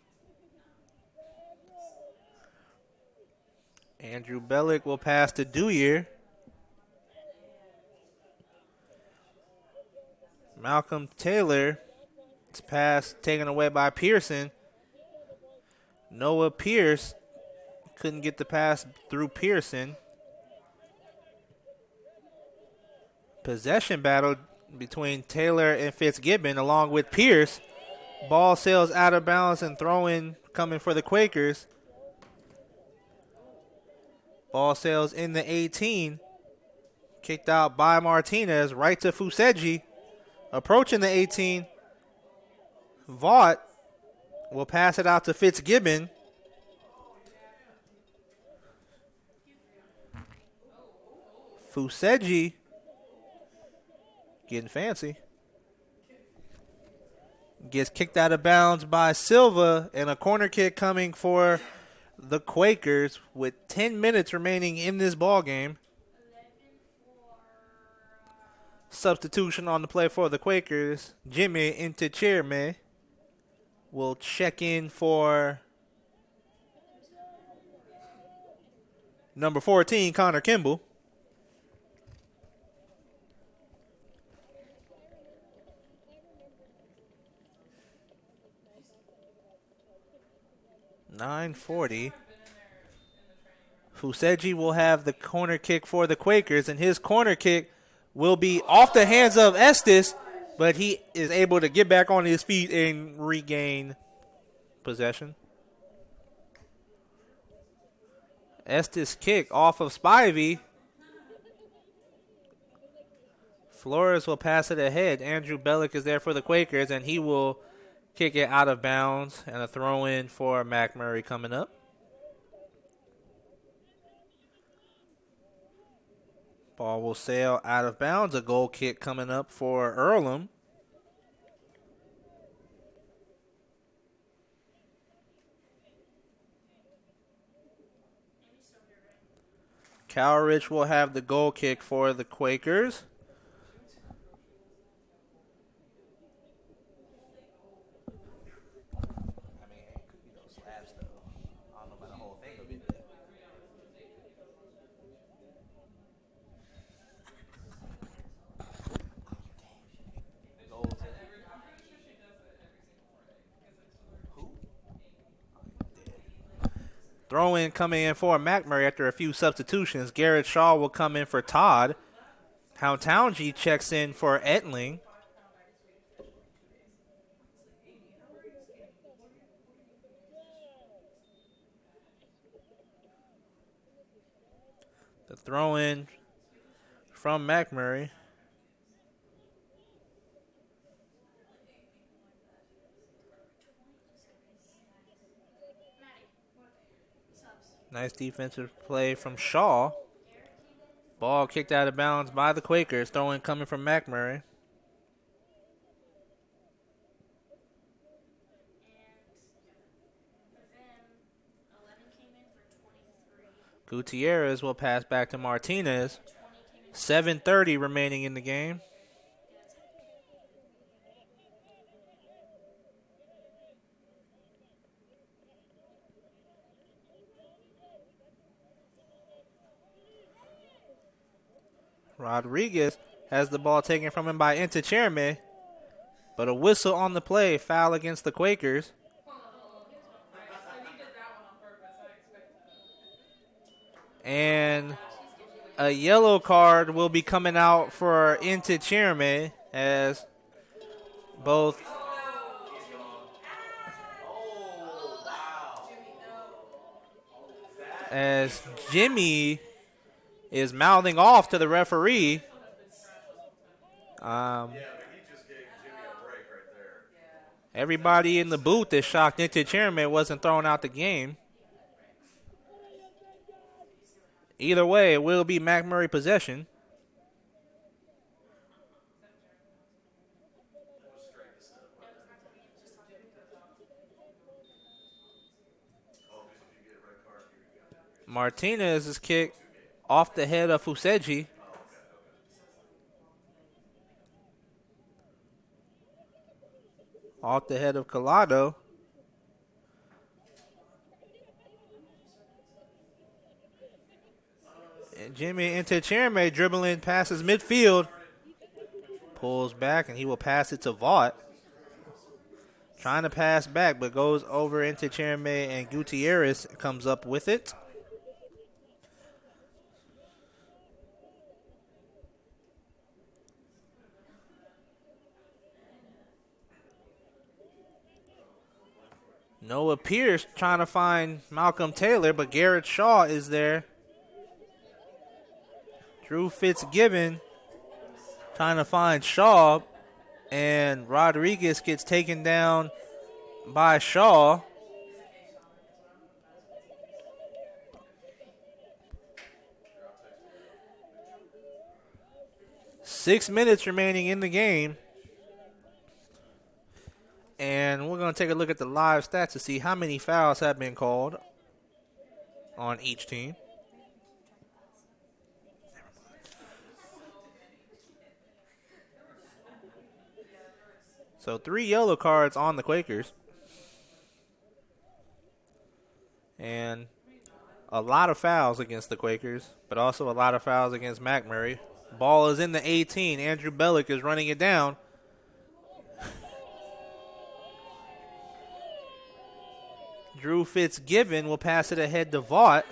Andrew Bellick will pass to Dewyer. Malcolm Taylor. It's pass taken away by Pearson. Noah Pierce couldn't get the pass through Pearson. Possession battle between Taylor and Fitzgibbon along with Pierce. Ball sails out of bounds and throw-in coming for the Quakers. Ball sails in the 18. Kicked out by Martinez right to Fuseji. Approaching the 18. Vaught will pass it out to Fitzgibbon. Fuseji getting fancy. Gets kicked out of bounds by Silva, and a corner kick coming for the Quakers with 10 minutes remaining in this ball game. Substitution on the play for the Quakers. Jimmy into Cherme will check in for number 14, Connor Kimball. .940. Fuseji will have the corner kick for the Quakers, and his corner kick will be off the hands of Estes, but he is able to get back on his feet and regain possession. Estes kick off of Spivey. Flores will pass it ahead. Andrew Bellick is there for the Quakers, and he will kick it out of bounds, and a throw-in for Macmurray coming up. Ball will sail out of bounds. A goal kick coming up for Earlham. Cowridge will have the goal kick for the Quakers. Throw-in coming in for Macmurray after a few substitutions. Garrett Shaw will come in for Todd. Townji checks in for Etling. The throw-in from Macmurray. Nice defensive play from Shaw. Ball kicked out of bounds by the Quakers. Throw-in coming from Macmurray. Gutierrez will pass back to Martinez. 7:30 remaining in the game. Rodriguez has the ball taken from him by Inticherme, but a whistle on the play, foul against the Quakers. And a yellow card will be coming out for Inticherme as both Jimmy is mouthing off to the referee. Everybody in the booth is shocked Inticherme wasn't thrown out the game. Either way, it will be Macmurray possession. Martinez's kick off the head of Fuseji. Off the head of Collado. And Jimmy Inticherme dribbling passes midfield. Pulls back and he will pass it to Vaught. Trying to pass back but goes over Inticherme and Gutierrez comes up with it. Noah Pierce trying to find Malcolm Taylor, but Garrett Shaw is there. Drew Fitzgibbon trying to find Shaw, and Rodriguez gets taken down by Shaw. Six minutes remaining in the game. And we're going to take a look at the live stats to see how many fouls have been called on each team. So 3 yellow cards on the Quakers. And a lot of fouls against the Quakers, but also a lot of fouls against Macmurray. Ball is in the 18. Andrew Bellick is running it down. Drew Fitzgibbon will pass it ahead to Vaught.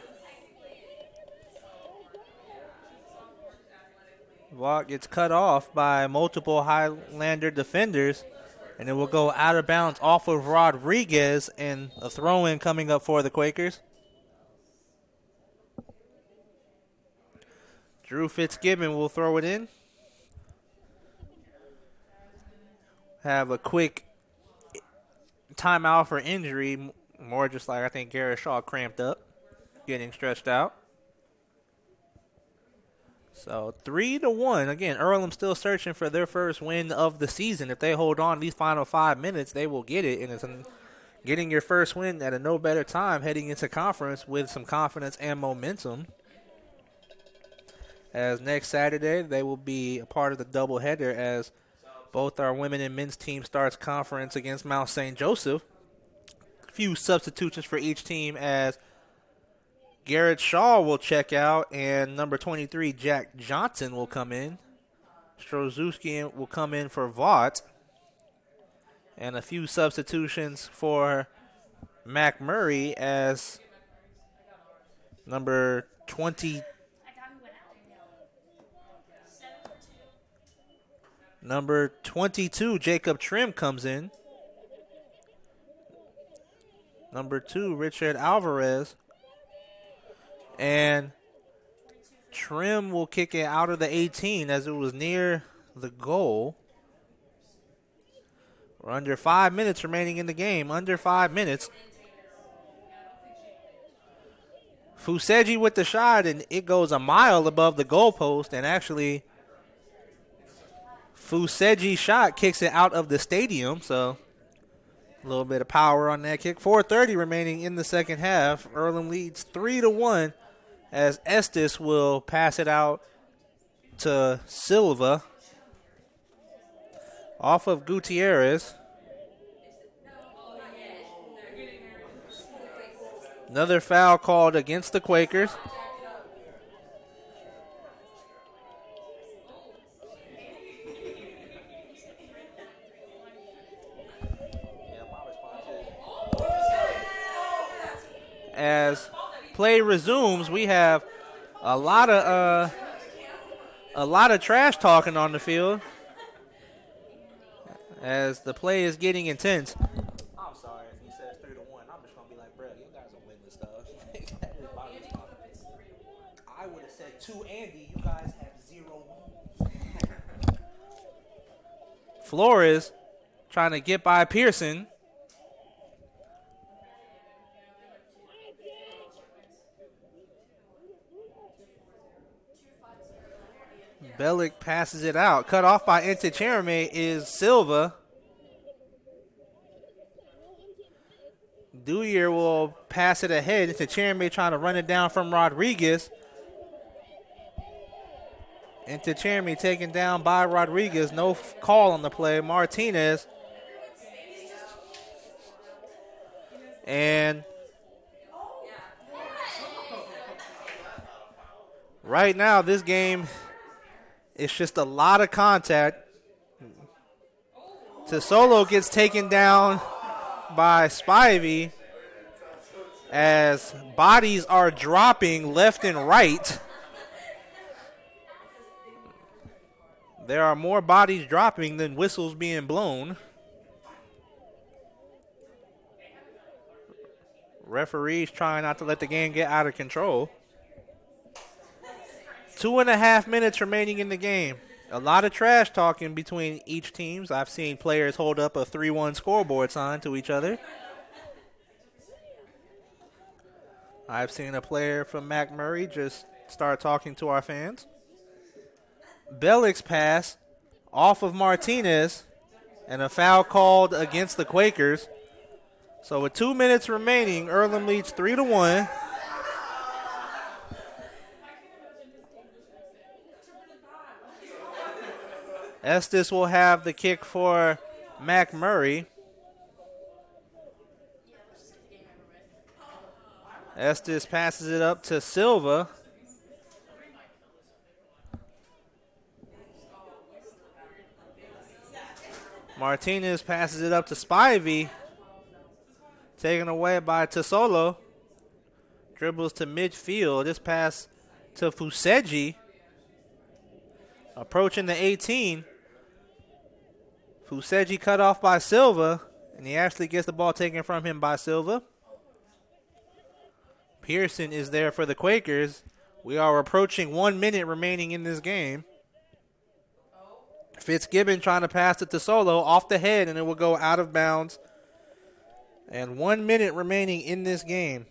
Vaught gets cut off by multiple Highlander defenders, and it will go out of bounds off of Rodriguez, and a throw-in coming up for the Quakers. Drew Fitzgibbon will throw it in. Have a quick timeout for injury. More just like I think Garrett Shaw cramped up, getting stretched out. So 3-1. Again, Earlham still searching for their first win of the season. If they hold on these final 5 minutes, they will get it. And it's getting your first win at a no better time heading into conference with some confidence and momentum. As next Saturday, they will be a part of the doubleheader as both our women and men's team starts conference against Mount St. Joseph. A few substitutions for each team as Garrett Shaw will check out and number 23, Jack Johnson, will come in. Strozuski will come in for Vaught. And a few substitutions for Macmurray as number 22, Jacob Trim comes in. Number 2, Richard Alvarez. And Trim will kick it out of the 18 as it was near the goal. We're under 5 minutes remaining in the game. Under 5 minutes. Fuseji with the shot, and it goes a mile above the goalpost. And actually, Fuseji's shot kicks it out of the stadium. So a little bit of power on that kick. 4:30 remaining in the second half. Earlham leads 3-1 as Estes will pass it out to Silva. Off of Gutierrez. Another foul called against the Quakers. As play resumes, we have a lot of trash talking on the field as the play is getting intense. I'm sorry if he says 3-1. I'm just gonna be like, bro, you guys are winning this stuff. I would have said 2 Andy. You guys have 0 wins. Flores trying to get by Pearson. Bellick passes it out. Cut off by Enticherme is Silva. Dewyer will pass it ahead. Enticherme trying to run it down from Rodriguez. Enticherme taken down by Rodriguez. No call on the play. Martinez. And right now, this game, it's just a lot of contact. Tesolo gets taken down by Spivey as bodies are dropping left and right. There are more bodies dropping than whistles being blown. Referees trying not to let the game get out of control. 2.5 minutes remaining in the game. A lot of trash talking between each teams. I've seen players hold up a 3-1 scoreboard sign to each other. I've seen a player from Macmurray just start talking to our fans. Bellick's pass off of Martinez and a foul called against the Quakers. So with 2 minutes remaining, Earlham leads 3-1. Estes will have the kick for Macmurray. Estes passes it up to Silva. Martinez passes it up to Spivey. Taken away by Tesolo. Dribbles to midfield. This pass to Fuseji. Approaching the 18. Fuseji cut off by Silva. And he actually gets the ball taken from him by Silva. Pearson is there for the Quakers. We are approaching 1 minute remaining in this game. Fitzgibbon trying to pass it to Solo off the head, and it will go out of bounds. And 1 minute remaining in this game.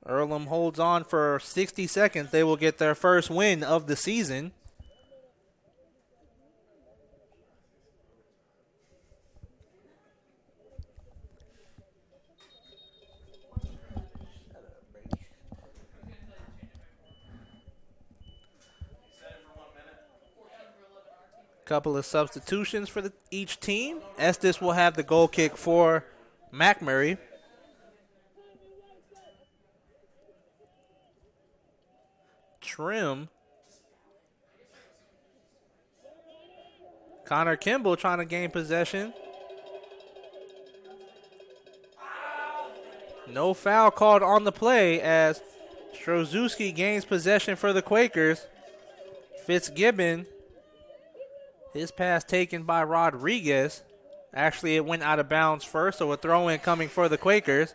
Earlham holds on for 60 seconds. They will get their first win of the season. Couple of substitutions for each team. Estes will have the goal kick for Macmurray. Trim. Connor Kimball trying to gain possession. No foul called on the play as Strozewski gains possession for the Quakers. Fitzgibbon. His pass taken by Rodriguez. Actually, it went out of bounds first, so a throw-in coming for the Quakers.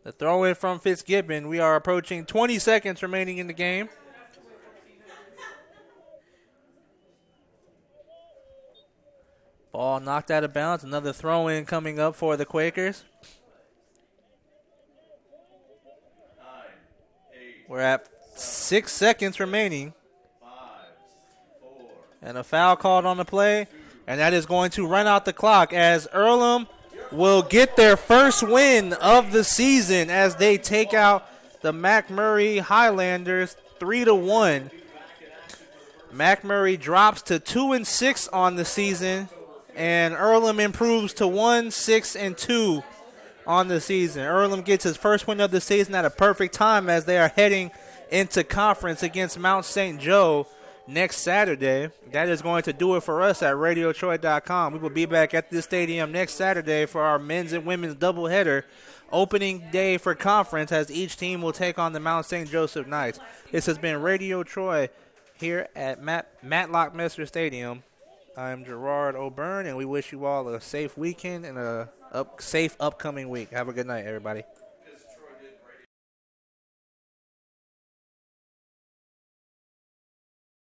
The throw-in from Fitzgibbon. We are approaching 20 seconds remaining in the game. Ball knocked out of bounds. Another throw-in coming up for the Quakers. We're at 6 seconds remaining. And a foul called on the play. And that is going to run out the clock as Earlham will get their first win of the season as they take out the Macmurray Highlanders 3-1. Macmurray drops to 2-6 on the season. And Earlham improves to 1-6-2 on the season. Earlham gets his first win of the season at a perfect time as they are heading into conference against Mount St. Joe next Saturday. That is going to do it for us at RadioTroy.com. We will be back at this stadium next Saturday for our men's and women's doubleheader opening day for conference as each team will take on the Mount St. Joseph Knights. This has been Radio Troy here at Matlock Messer Stadium. I'm Gerard O'Byrne, and we wish you all a safe weekend and a safe upcoming week. Have a good night, everybody.